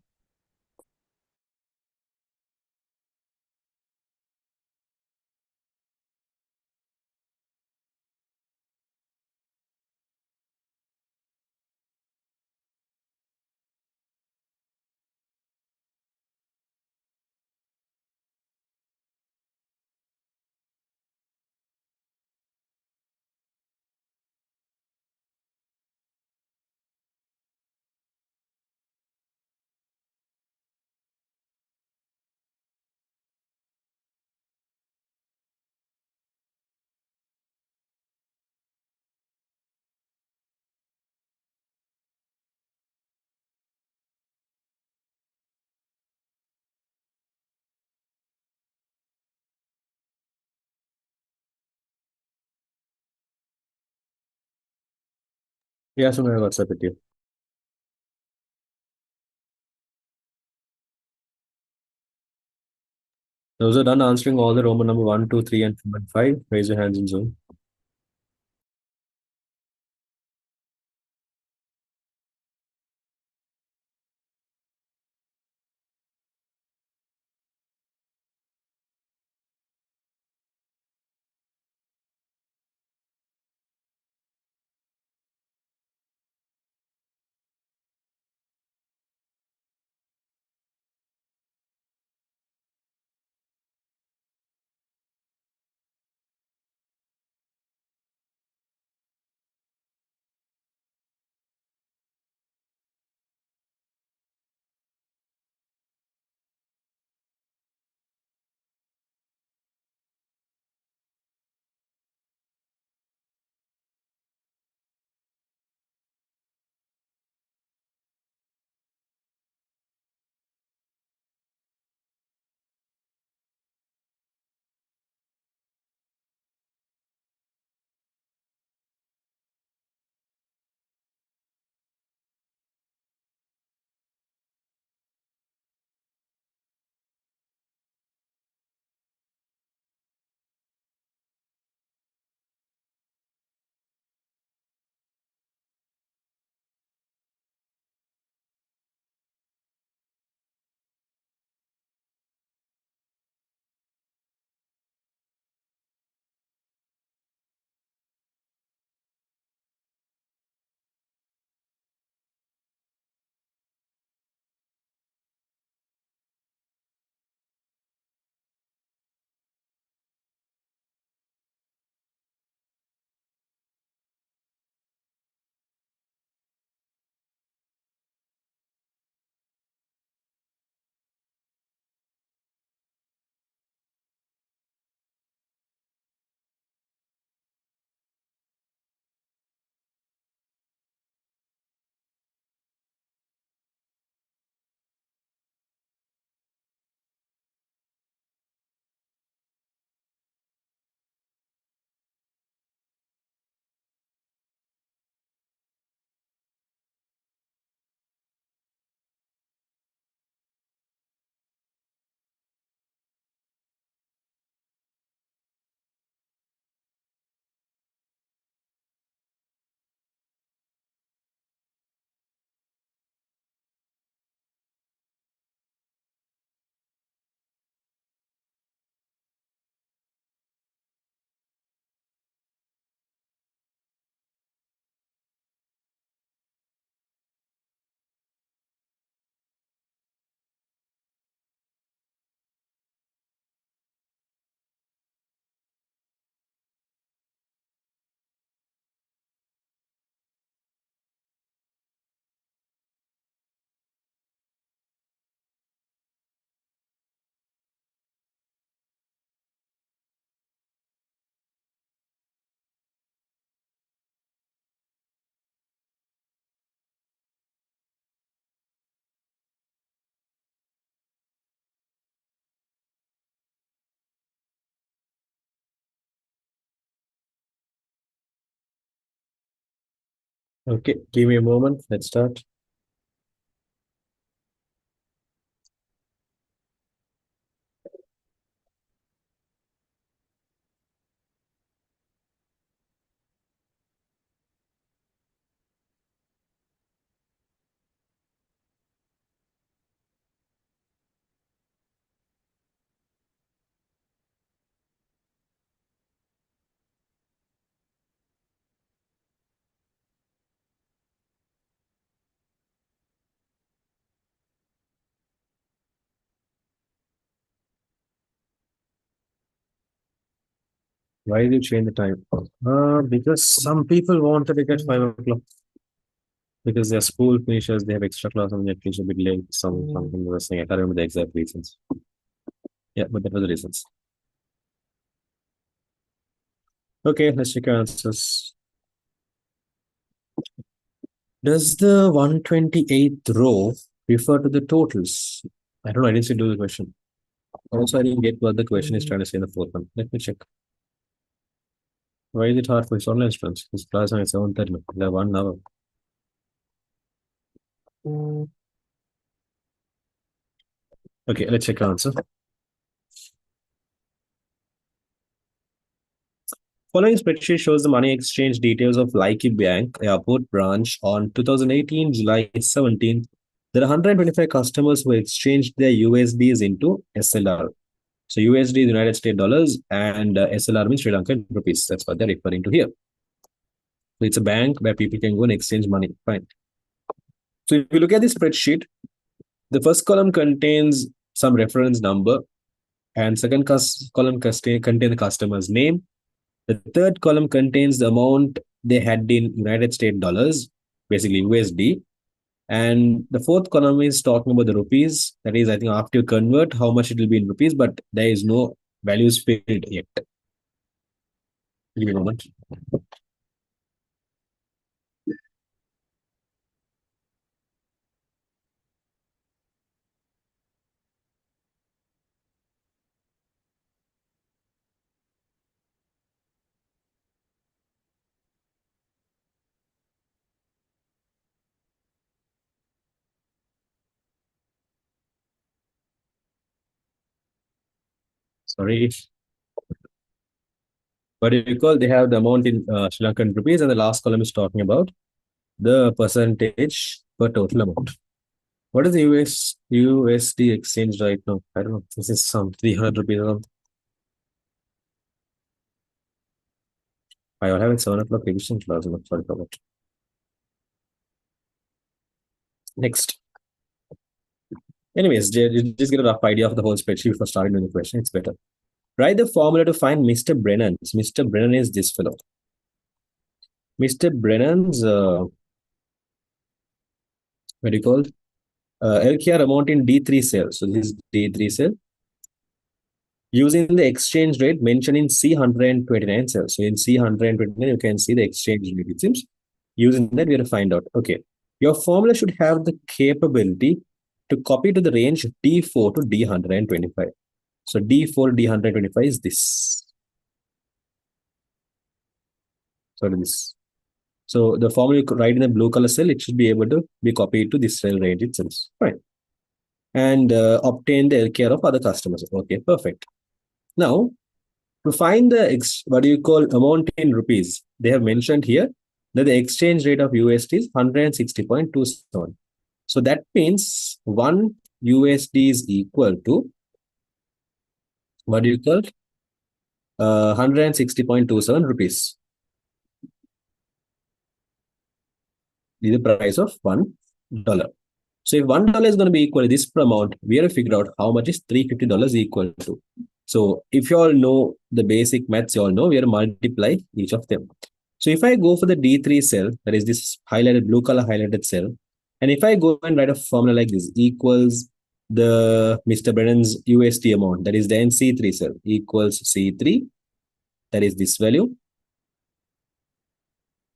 Speaker 1: Yeah, so my WhatsApp with you. Those are done answering all the Roman number one, two, three, and 5. Raise your hands in Zoom. Okay, give me a moment. Let's start. Why did you change the time? Because some people want to be at 5 o'clock because their school finishes, they have extra class and they finish a bit late. Something was saying. I can't remember the exact reasons. Yeah, but that was the reasons. Okay, let's check your answers. Does the 128th row refer to the totals? I don't know. I didn't see do the question. Also, I didn't get what the question is trying to say in the fourth one. Let me check. Why is it hard for his online students? His class on its own 30, like 1 hour. Okay, let's check our answer. Following spreadsheet shows the money exchange details of Laiki Bank Airport branch on 2018 July 17th. There are 125 customers who exchanged their USDs into SLR. So USD is United States dollars and SLR means Sri Lankan rupees. That's what they're referring to here. So it's a bank where people can go and exchange money. Fine. So if you look at the spreadsheet, the first column contains some reference number and second column contains the customer's name. The third column contains the amount they had in United States dollars, basically USD. And the fourth column is talking about the rupees. That is, I think after you convert, how much it will be in rupees, but there is no values filled yet. Give me a moment. Sorry. But if you call, they have the amount in Sri Lankan rupees, and the last column is talking about the percentage per total amount. What is the USD exchange right now? I don't know. This is some 300 rupees or something. I will have it 7 o'clock revision class. I'm sorry for that. Next. Anyways, you just get a rough idea of the whole spreadsheet before starting doing the question. It's better. Write the formula to find Mr. Brennan's. Mr. Brennan is this fellow. Mr. Brennan's, what do you call? LKR amount in D3 cell. So this is D3 cell. Using the exchange rate mentioned in C129 cell. So in C129, you can see the exchange rate. It seems using that, we have to find out. Okay. Your formula should have the capability to copy to the range D4 to D125. So D4 to D125 is this. So this. So the formula you write in the blue color cell, it should be able to be copied to this cell range itself. Fine. And obtain the LKR of other customers. Okay, perfect. Now, to find the what do you call amount in rupees, they have mentioned here that the exchange rate of USD is 160.27. So that means 1 USD is equal to, what do you call 160.27 rupees. Is the price of $1. So if $1 is going to be equal to this amount, we have to figure out how much is $350 equal to. So if you all know the basic maths, you all know we have to multiply each of them. So if I go for the D3 cell, that is this highlighted blue color highlighted cell, and if I go and write a formula like this, equals the Mr. Brennan's USD amount, that is then C3 cell, equals C3, that is this value.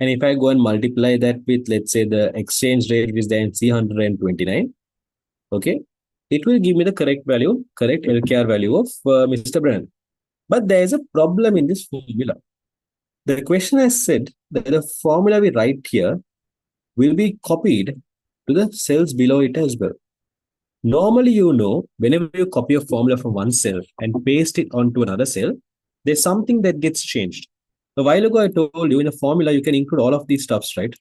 Speaker 1: And if I go and multiply that with, let's say, the exchange rate, which is then C129, okay, it will give me the correct value, correct LKR value of Mr. Brennan. But there is a problem in this formula. The question has said that the formula we write here will be copied to the cells below it as well. Normally, you know, whenever you copy a formula from one cell and paste it onto another cell, there's something that gets changed. A while ago, I told you in a formula, you can include all of these stuffs, right?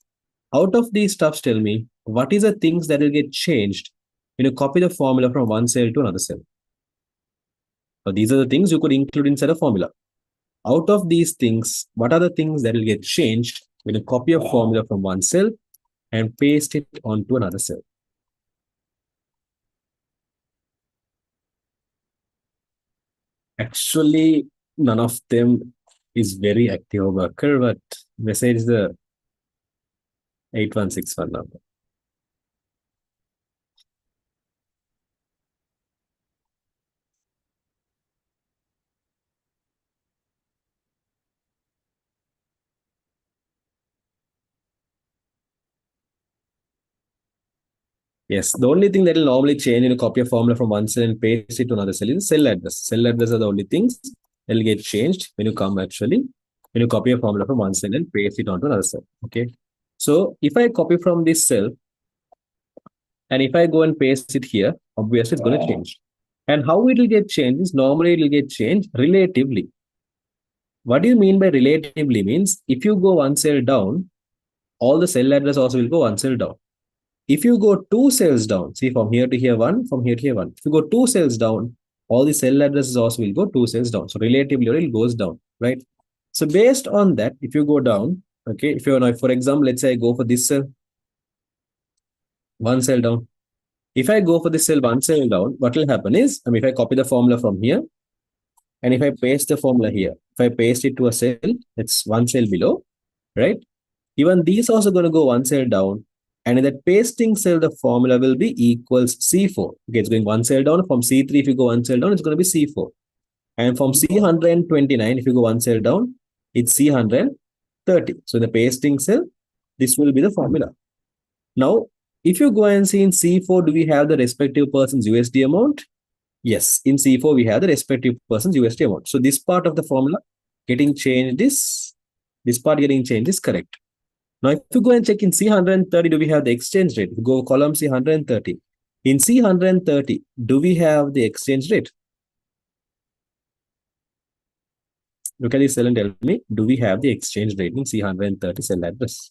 Speaker 1: Out of these stuffs, tell me, what is the things that will get changed when you copy the formula from one cell to another cell? So these are the things you could include inside a formula. Out of these things, what are the things that will get changed when you copy a formula from one cell and paste it onto another cell? Actually, none of them is very active worker, but message is the 8161 number. Yes, the only thing that will normally change in a copy of formula from one cell and paste it to another cell is cell address. Cell address are the only things that will get changed when you come actually, when you copy a formula from one cell and paste it onto another cell. Okay. So if I copy from this cell And if I go and paste it here, obviously it's going to change. And how it will get changed is normally it will get changed relatively. What do you mean by relatively? Means if you go one cell down, all the cell address also will go one cell down. If you go two cells down, see from here to here one, from here to here one. If you go two cells down, all the cell addresses also will go two cells down. So relatively it goes down, right? So based on that, if you go down, okay, if you're for example, let's say I go for this cell, one cell down. If I go for this cell one cell down, what will happen is, if I copy the formula from here, and if I paste the formula here, if I paste it to a cell, it's one cell below, right? Even these also going to go one cell down. And in that pasting cell, the formula will be equals C4. Okay, it's going one cell down. From C3, if you go one cell down, it's going to be C4. And from C129, if you go one cell down, it's C130. So in the pasting cell, this will be the formula. Now, if you go and see in C4, do we have the respective person's USD amount? Yes, in C4, we have the respective person's USD amount. So this part of the formula getting changed, this part getting changed is correct. Now, if you go and check in C130, do we have the exchange rate? If you go column C130. In C130, do we have the exchange rate? Look at this cell and tell me, do we have the exchange rate in C130 cell address?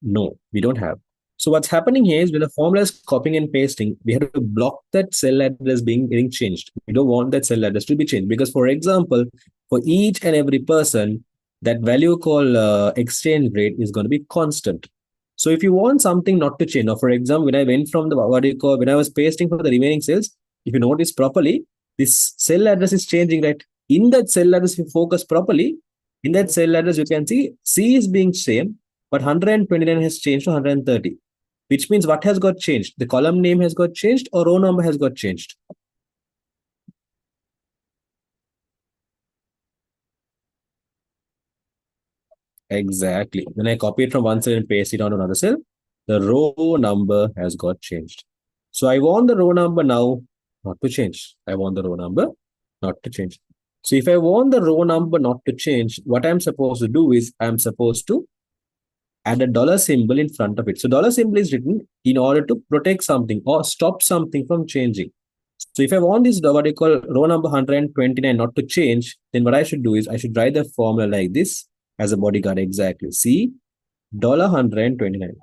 Speaker 1: No, we don't have. So what's happening here is when the formula is copying and pasting, we have to block that cell address getting changed. We don't want that cell address to be changed because, for example, for each and every person, that value called exchange rate is going to be constant. So if you want something not to change, now for example, when I went from the when I was pasting for the remaining cells, if you notice properly, this cell address is changing, right? In that cell address, if you focus properly, in that cell address, you can see C is being same, but 129 has changed to 130, which means what has got changed? The column name has got changed or row number has got changed? Exactly. When I copy it from one cell and paste it on another cell, the row number has got changed. So I want the row number now not to change. I want the row number not to change. So if I want the row number not to change, what I'm supposed to do is I'm supposed to add a dollar symbol in front of it. So dollar symbol is written in order to protect something or stop something from changing. So if I want this what I call row number 129 not to change, then what I should do is I should write the formula like this as a bodyguard exactly. See $129.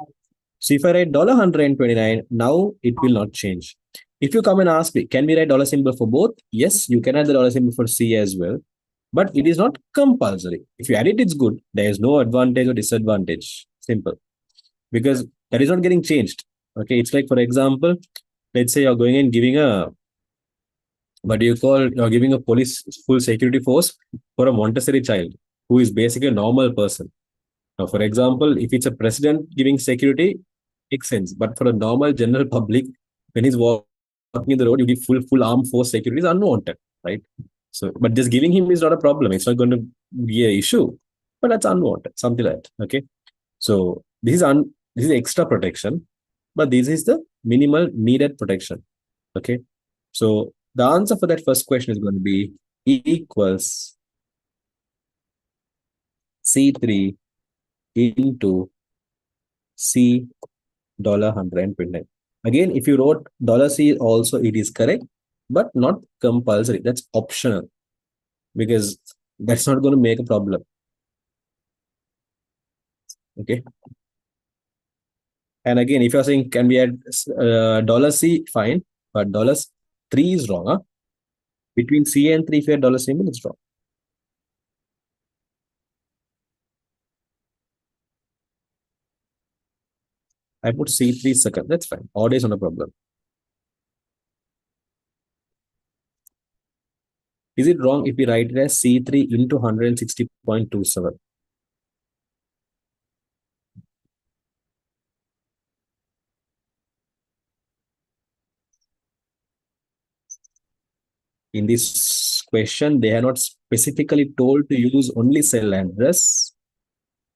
Speaker 1: So if I write $129, now it will not change. If you come and ask me, can we write dollar symbol for both? Yes, you can add the dollar symbol for C as well, but it is not compulsory. If you add it, it's good. There is no advantage or disadvantage. Simple. Because that is not getting changed. Okay, it's like, for example, let's say you're going and giving a what do you call you're giving a police full security force for a Montessori child who is basically a normal person. Now, for example, if it's a president giving security, makes sense. But for a normal general public, when he's walking in the road, you give full armed force security is unwanted, right? So, but just giving him is not a problem. It's not going to be an issue, but that's unwanted, something like that. Okay. So this is extra protection, but this is the minimal needed protection. Okay. So the answer for that first question is going to be equals C3 into C $129. Again, if you wrote $C also, it is correct, but not compulsory. That's optional because that's not going to make a problem. Okay. And again, if you're saying can we add $C, fine, but $3 is wrong. Huh? Between C and 3, if you add dollar symbol, it's wrong. I put C3 second. That's fine. Odd is not a problem. Is it wrong if we write it as C3 into 160.27? In this question, they are not specifically told to use only cell address.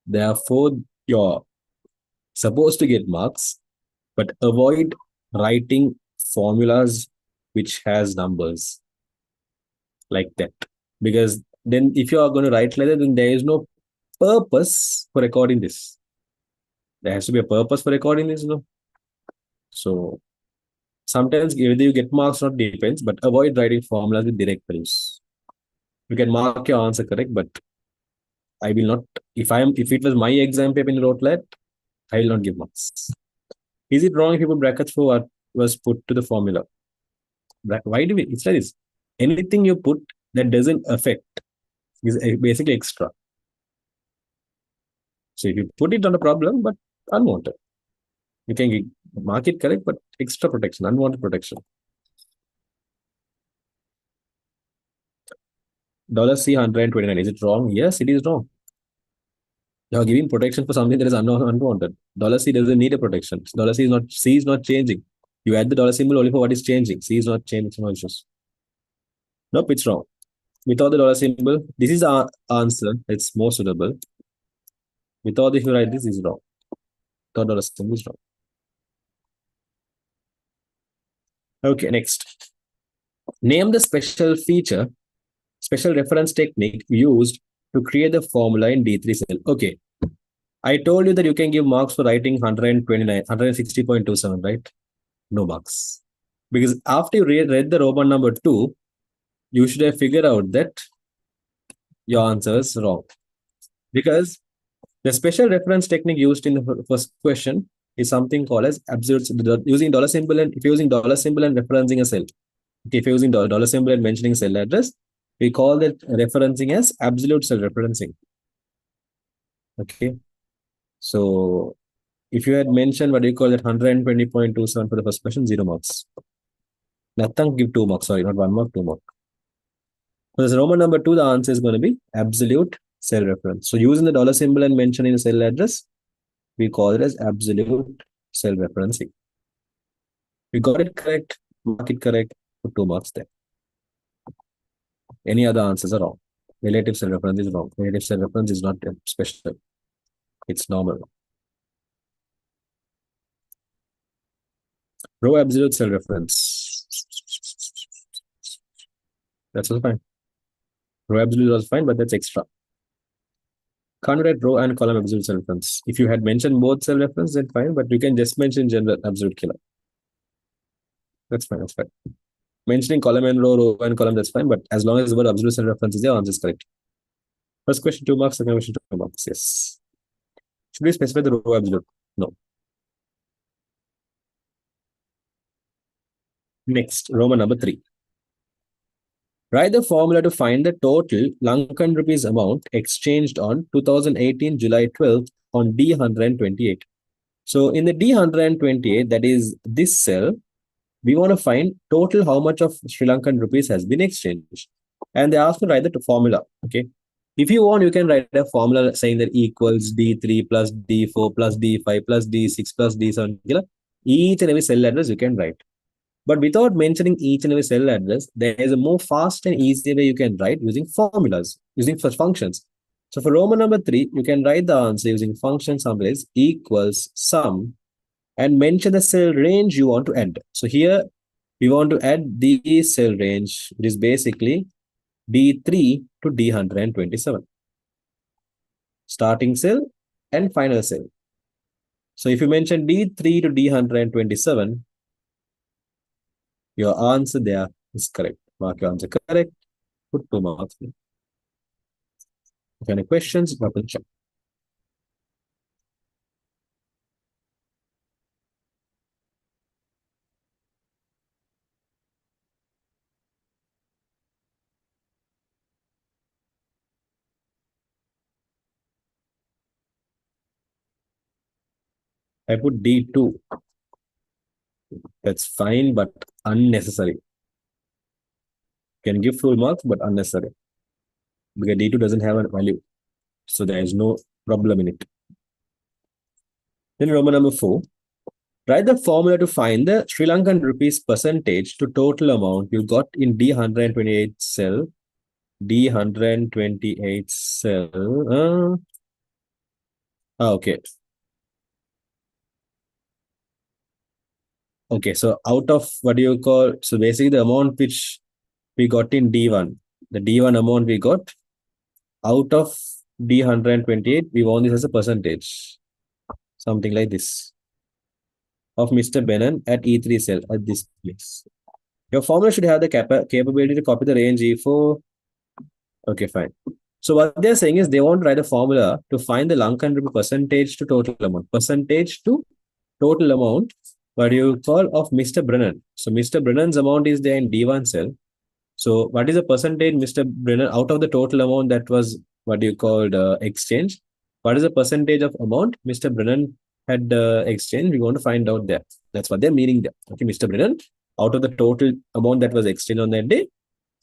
Speaker 1: Therefore, you're supposed to get marks, but avoid writing formulas which has numbers like that. Because then if you are going to write like that, then there is no purpose for recording this. There has to be a purpose for recording this, no? So sometimes whether you get marks or not depends, but avoid writing formulas with direct values. You can mark your answer correct, but I will not. If it was my exam paper in wrote that, I will not give marks. Is it wrong if you put brackets for what was put to the formula? Why do we? It's like this. Anything you put that doesn't affect is basically extra. So if you put it on a problem, but unwanted, you can mark it correct, but extra protection, unwanted protection. $C 129. Is it wrong? Yes, it is wrong. You're giving protection for something that is unwanted. $C doesn't need a protection. C is not changing. You add the dollar symbol only for what is changing. C is not changing. No issues. Nope, it's wrong. Without the dollar symbol, this is our answer. It's more suitable. Without, if you write this, is wrong. Without dollar symbol is wrong. Okay, next. Name the special reference technique used to create the formula in D3 cell. Okay. I told you that you can give marks for writing 129, 160.27, right? No marks. Because after you read the Roman number 2, you should have figured out that your answer is wrong. Because the special reference technique used in the first question is something called as absolute, using dollar symbol, and if you're using dollar symbol and referencing a cell. Okay, if you're using dollar symbol and mentioning cell address, we call that referencing as absolute cell referencing. Okay. So if you had mentioned what do you call that 120.27 for the first question, 0 marks. Nothing give 2 marks, sorry, not 1 mark, 2 mark. For this Roman number 2, the answer is going to be absolute cell reference. So using the dollar symbol and mentioning the cell address, we call it as absolute cell referencing. We got it correct, mark it correct, put 2 marks there. Any other answers are wrong. Relative cell reference is wrong. Relative cell reference is not special. It's normal. Row absolute cell reference. That's also fine. Row absolute was fine, but that's extra. Can't write row and column absolute cell reference. If you had mentioned both cell reference, then fine, but you can just mention general absolute killer. That's fine, that's fine. Mentioning column and row and column, that's fine, but as long as the word absolute cell reference is there, answer is correct. First question, 2 marks, second question, 2 marks. Yes. Should we specify the row absolute? No. Next, Roman number 3. Write the formula to find the total Lankan rupees amount exchanged on 2018 July 12th on D128. So in the D128, that is this cell, we want to find total how much of Sri Lankan rupees has been exchanged. And they ask to write the formula. Okay. If you want, you can write a formula saying that equals D3 plus D4 plus D5 plus D6 plus D7. Each and every cell address you can write. But without mentioning each and every cell address, there is a more fast and easier way you can write using formulas, using such functions. So for Roman number 3, you can write the answer using function someplace equals sum and mention the cell range you want to add. So here we want to add the cell range, which is basically D3 to D127. Starting cell and final cell. So if you mention D3 to D127, your answer there is correct. Mark your answer correct. Put 2 marks. If you have any questions, you can check. I put D2. That's fine, but unnecessary. Can give full marks, but unnecessary. Because D2 doesn't have a value. So there is no problem in it. Then Roman number 4. Write the formula to find the Sri Lankan rupees percentage to total amount you got in D128 cell. D128 cell. Okay. Okay, so out of what do you call, so basically the amount which we got in D1, the D1 amount we got out of D128, we want this as a percentage. something like this, of Mr. Benon at E3 cell at this place. Your formula should have the capability to copy the range E4. Okay, fine. So what they're saying is they want to write a formula to find the lung contribute percentage to total amount. Percentage to total amount, what do you call, of Mr. Brennan. So Mr. Brennan's amount is there in D1 cell. So what is the percentage Mr. Brennan out of the total amount that was what do you call exchange? What is the percentage of amount Mr. Brennan had exchanged? We want to find out there. That's what they're meaning there. Okay, Mr. Brennan, out of the total amount that was exchanged on that day,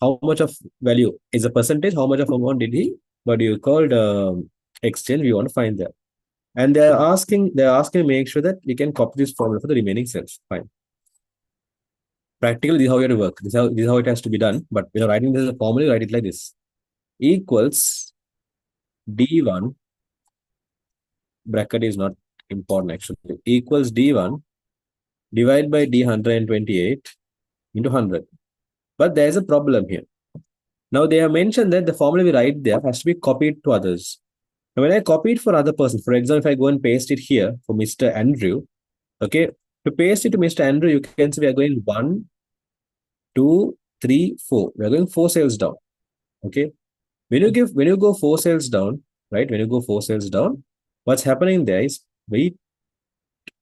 Speaker 1: how much of value is a percentage? How much of amount did he what do you call exchange? We want to find there. And they're asking to make sure that we can copy this formula for the remaining cells. Fine. Practically, this is how you have to work. This is how it has to be done. But when you're writing this as a formula, you write it like this. Equals D1, bracket is not important actually, equals D1 divided by D128 into 100. But there's a problem here. Now they have mentioned that the formula we write there has to be copied to others. Now when I copy it for other person, for example, if I go and paste it here for Mr. Andrew, okay, to paste it to Mr. Andrew, you can see we are going 1, 2, 3, 4. We are going 4 cells down. Okay. When you go 4 cells down, right? When you go 4 cells down, what's happening there is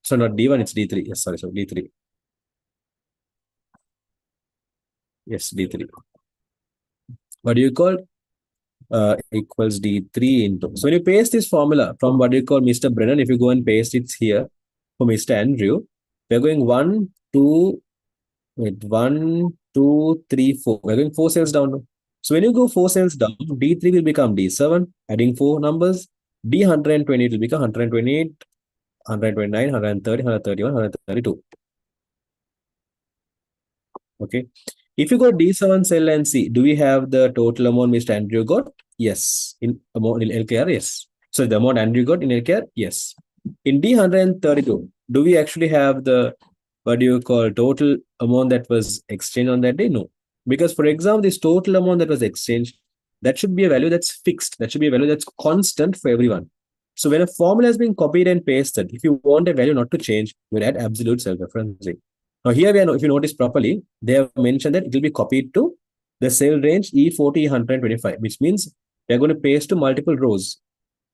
Speaker 1: so not D1, it's D3. Yes, sorry, D3. Yes, D3. What do you call equals D3 into. So when you paste this formula from what you call Mr. Brennan, if you go and paste it here for Mr. Andrew, we're going 1, 2, wait, 1, 2, 3, 4. We're going 4 cells down. So when you go 4 cells down, D3 will become D7, adding 4 numbers. D128 will become 128, 129, 130, 131, 132. Okay. If you go D7 cell and see, do we have the total amount Mr. Andrew got? Yes. In amount in LKR, yes. So the amount Andrew got in LKR, yes. In D132, do we actually have the what do you call total amount that was exchanged on that day? No. Because for example, this total amount that was exchanged, that should be a value that's fixed. That should be a value that's constant for everyone. So when a formula has been copied and pasted, if you want a value not to change, you add absolute self-referencing. Now here we are, if you notice properly, they have mentioned that it will be copied to the cell range E40, 125, which means they're going to paste to multiple rows.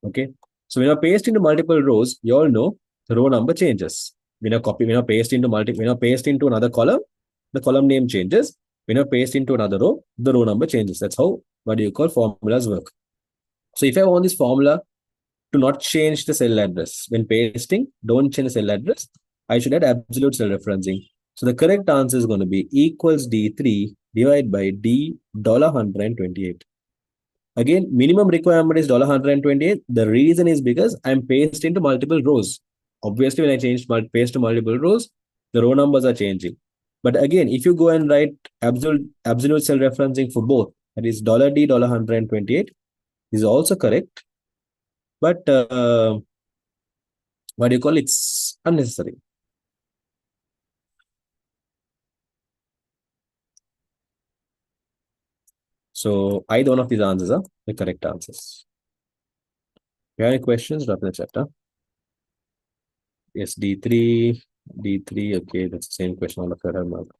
Speaker 1: Okay. So when you paste into multiple rows, you all know the row number changes. When you paste into another column, the column name changes. When you paste into another row, the row number changes. That's how what do you call formulas work. So if I want this formula to not change the cell address when pasting, don't change the cell address. I should add absolute cell referencing. So the correct answer is going to be equals D3 divided by D $128. Again, minimum requirement is $128. The reason is because I'm pasting into multiple rows. Obviously, when I paste to multiple rows, the row numbers are changing. But again, if you go and write absolute cell referencing for both, that is $D $128, is also correct. But what do you call it? It's unnecessary. So either one of these answers are the correct answers. If you have any questions, drop in the chat. Yes, D3, D3. Okay, that's the same question on the Federal market.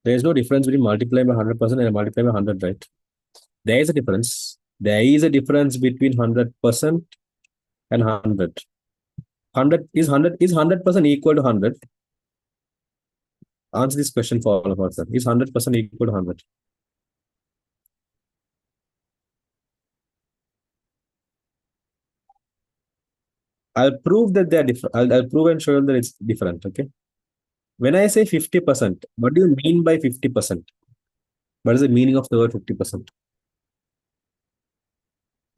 Speaker 1: There is no difference between multiply by 100% and multiply by 100, right? There is a difference. There is a difference between 100% and 100. 100% equal to 100? Answer this question for all of us. Is 100% equal to 100? I'll prove that they're different. I'll prove and show you that it's different. Okay. When I say 50%, what do you mean by 50%? What is the meaning of the word 50%?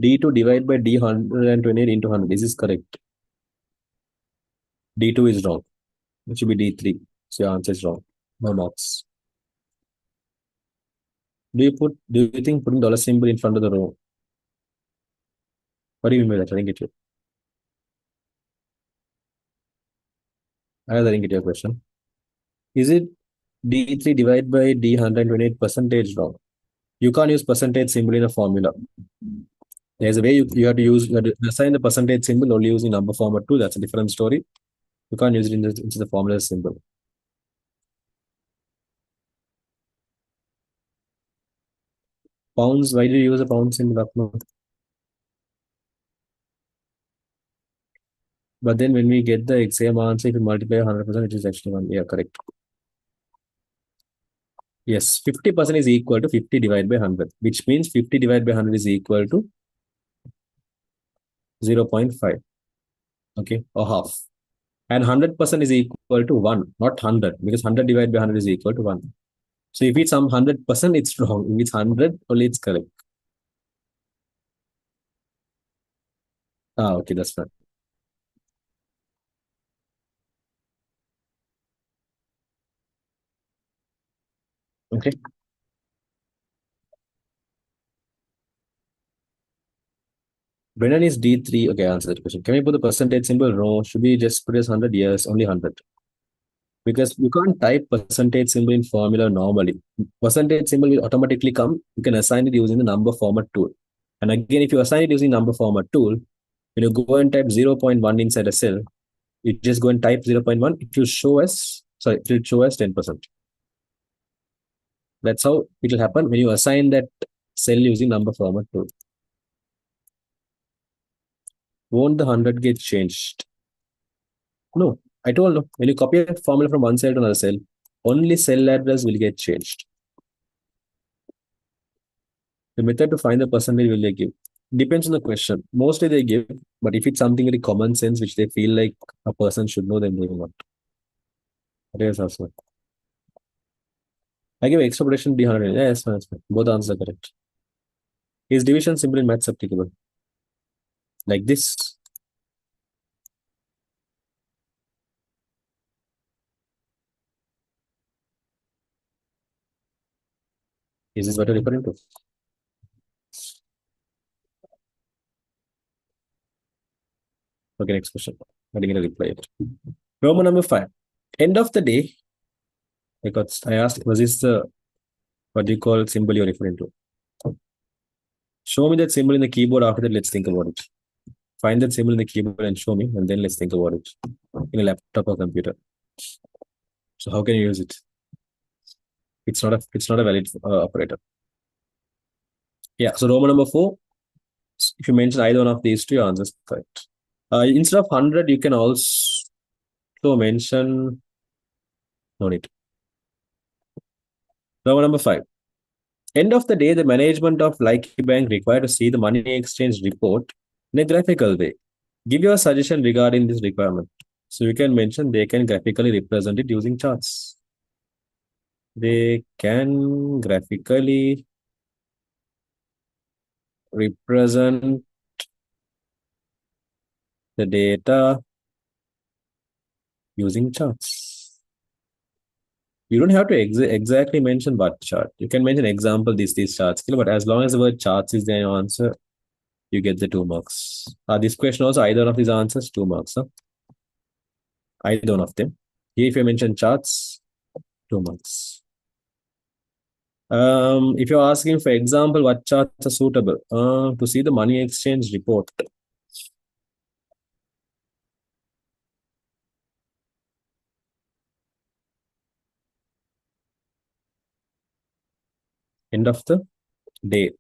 Speaker 1: D2 divided by D128 into 100. This is correct. D2 is wrong. It should be D3. So your answer is wrong. No marks. Do you think putting dollar symbol in front of the row? What do you mean by that? I didn't get you. I didn't get your question. Is it D3 divided by D128 percentage wrong? You can't use percentage symbol in a formula. There's a way you have to assign the percentage symbol only using number format too. That's a different story. You can't use it into the formula symbol. Pounds, why do you use a pound symbol? Apna? But then when we get the exam answer, if you multiply 100%, it is actually one. Yeah, correct. Yes, 50% is equal to 50 divided by 100, which means 50 divided by 100 is equal to 0.5, okay, or half. And 100% is equal to 1, not 100, because 100 divided by 100 is equal to 1. So if it's some 100%, it's wrong. If it's 100, only it's correct. Ah, okay, that's right. Okay. Brennan is D3. Okay, answer that question. Can we put the percentage symbol? No. Should we just put it as 100? Yes, only 100. Because you can't type percentage symbol in formula normally. Percentage symbol will automatically come. You can assign it using the number format tool. And again, if you assign it using number format tool, when you go and type 0.1 inside a cell, you just go and type 0.1. It will show us, sorry, it will show us 10%. That's how it will happen when you assign that cell using number format tool. Won't the 100 get changed? No, I told you. When you copy a formula from one cell to another cell, only cell address will get changed. The method to find the percentage will they give? Depends on the question. Mostly they give, but if it's something very common sense which they feel like a person should know, then they will not. That is also. I give extra protection D100. Yes, that's fine. Both answers are correct. Is division symbol in maths applicable? Like this? Is this what you're referring to? Okay, next question. I didn't get a reply yet. Roman number 5. End of the day, because I asked, was this the what do you call symbol you're referring to? Show me that symbol in the keyboard. After that, let's think about it. Find that symbol in the keyboard and show me, and then let's think about it in a laptop or computer. So how can you use it? It's not a valid operator. Yeah. So Roman number 4. If you mention either one of these two, your answer is correct. Instead of 100, you can also mention no need. Roman number 5. End of the day, the management of Like Bank require to see the money exchange report in a graphical way. Give your suggestion regarding this requirement. So you can mention they can graphically represent it using charts. They can graphically represent the data using charts. You don't have to exactly mention what chart. You can mention example these charts, but as long as the word charts is the answer, you get the 2 marks. This question also either of these answers 2 marks. Huh? Either one of them. Here, if you mention charts, 2 marks. If you're asking, for example, what charts are suitable to see the money exchange report. End of the day.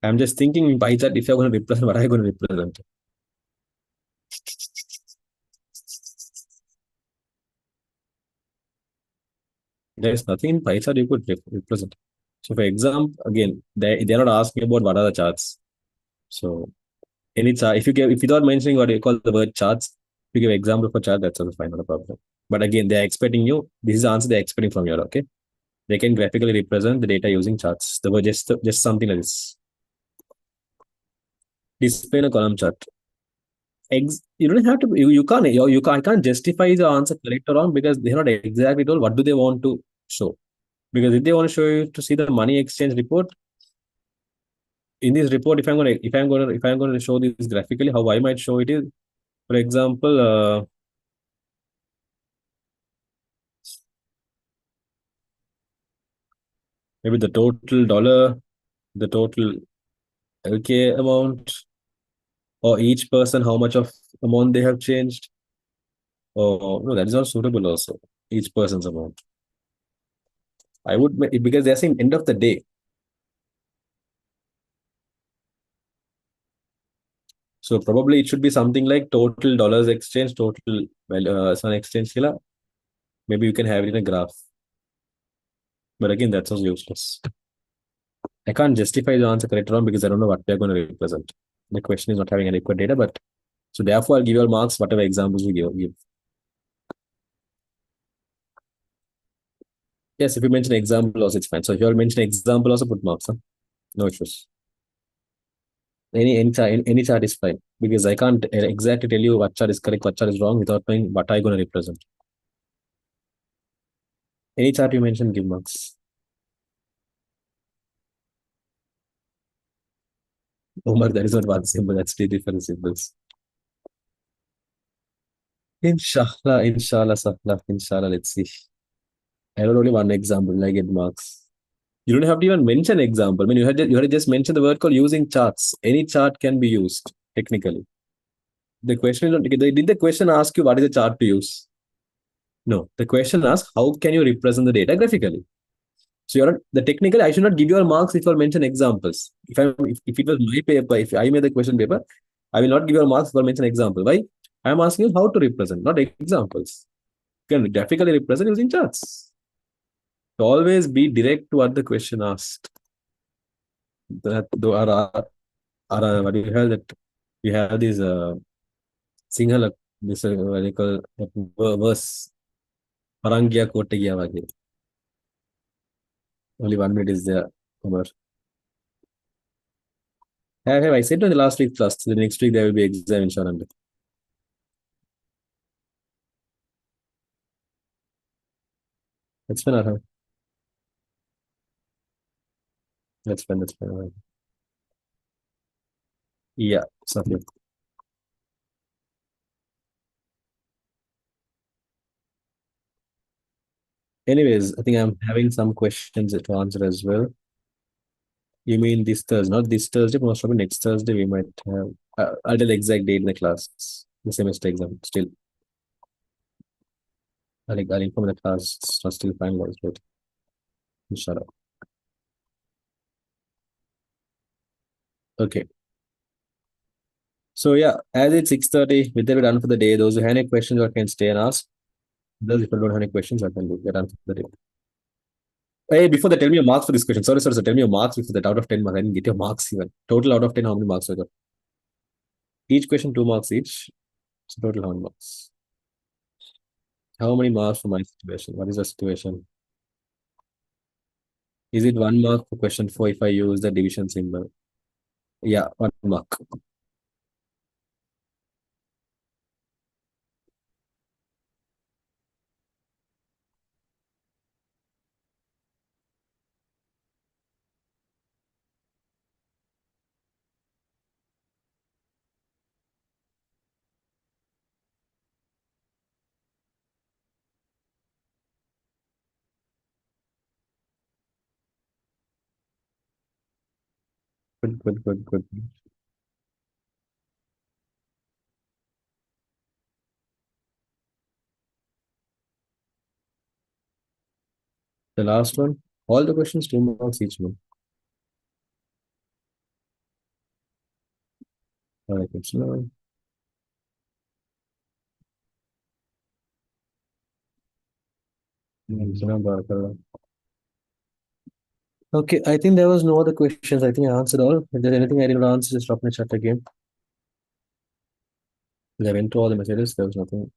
Speaker 1: I'm just thinking in pie chart if you're going to represent, what are you going to represent? There's nothing in pie chart you could represent. So, for example, again, they're not asking about what are the charts. So, any chart, if without mentioning what you call the word charts, if you give example for chart, that's also fine, not a problem. But again, they're expecting you. This is the answer they're expecting from you. Okay, they can graphically represent the data using charts. The word just something like this. Display in a column chart. You don't have to. You can't. I can't justify the answer correct or wrong because they're not exactly told what do they want to show. Because if they want to show you to see the money exchange report, in this report, if I'm gonna show this graphically, how I might show it is, for example, maybe the total dollar, the total LK amount, or each person how much of amount they have changed. Or no, that is not suitable also. Each person's amount. I would because they're saying end of the day. So probably it should be something like total dollars exchange, total well sun exchange killer. Maybe you can have it in a graph. But again, that's also useless. I can't justify the answer correct or wrong because I don't know what they're going to represent. The question is not having adequate data, but so therefore I'll give you all marks, whatever examples we give. Yes, if you mention example also, it's fine. So if you all mention example also, put marks, huh? No issues. Any chart is fine because I can't exactly tell you what chart is correct, what chart is wrong without knowing what I going to represent. Any chart you mention, give marks. Omar, that is not one symbol, that's three different symbols. Inshallah, let's see. I have only one example, I get marks. You don't have to even mention example. I mean, you had to just mention the word called using charts. Any chart can be used technically. The question is not, did the question ask you what is a chart to use? No. The question asks how can you represent the data graphically? So you're not, the technical, I should not give you all marks if you mention examples. If it was my paper, if I made the question paper, I will not give you all marks if I mention example. Why? I'm asking you how to represent, not examples. You can graphically represent using charts. So always be direct to what the question asked. That what do you have that we have this sinhala this what do you call that verse Parangya Kotegiya Vage. Only 1 minute is there, Umar. Have I said in the last week class? The next week there will be exam inshallah. That's fine, Arham. That's fine. That's fine. Yeah, something. Anyways, I think I'm having some questions to answer as well. You mean this Thursday, not this Thursday, most probably next Thursday we might have. I'll tell the exact date in the class, the semester exam. Still, I'll inform the class. It's not still finalized, but inshallah. Okay. So yeah, as it's 6:30, with that we're done for the day. Those who have any questions or can stay and ask. Those if you don't have any questions, I can do. We're done for the day. Hey, before that, tell me your marks for this question. Sorry. Tell me your marks before that. Out of 10 marks, I didn't get your marks even. Total out of 10, how many marks I got? Each question, 2 marks each. So total how many marks? How many marks for my situation? What is the situation? Is it 1 mark for question 4 if I use the division symbol? Yeah, 1 mark. Good. The last one, all the questions, 2 marks each one. All right, it's no. Okay, I think there was no other questions. I think I answered all. If there's anything I didn't answer, just drop me a chat again. I went through all the messages. There was nothing.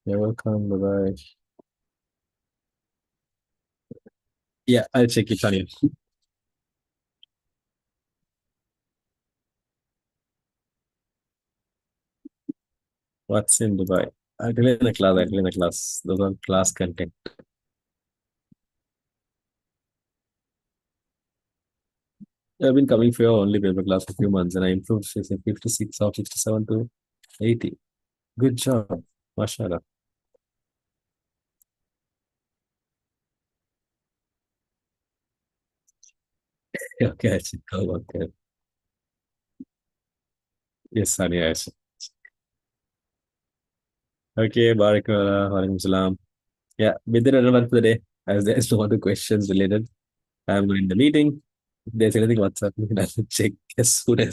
Speaker 1: You're welcome. Bye bye. Yeah, I'll check it on you. What's in Dubai? I'll tell you in the class. I'll tell you in the class. Those are class content. I've been coming for your only paper class for a few months and I improved say 56 or 67 to 80. Good job. Mashallah. Okay, I see. Oh, okay. Yes, Sani, yes. Okay, Barakallah, Walaikum Salam. Yeah, within another one for the day. As there's no other questions related, I'm going to the meeting. If there's anything, WhatsApp, me and I'll check as soon as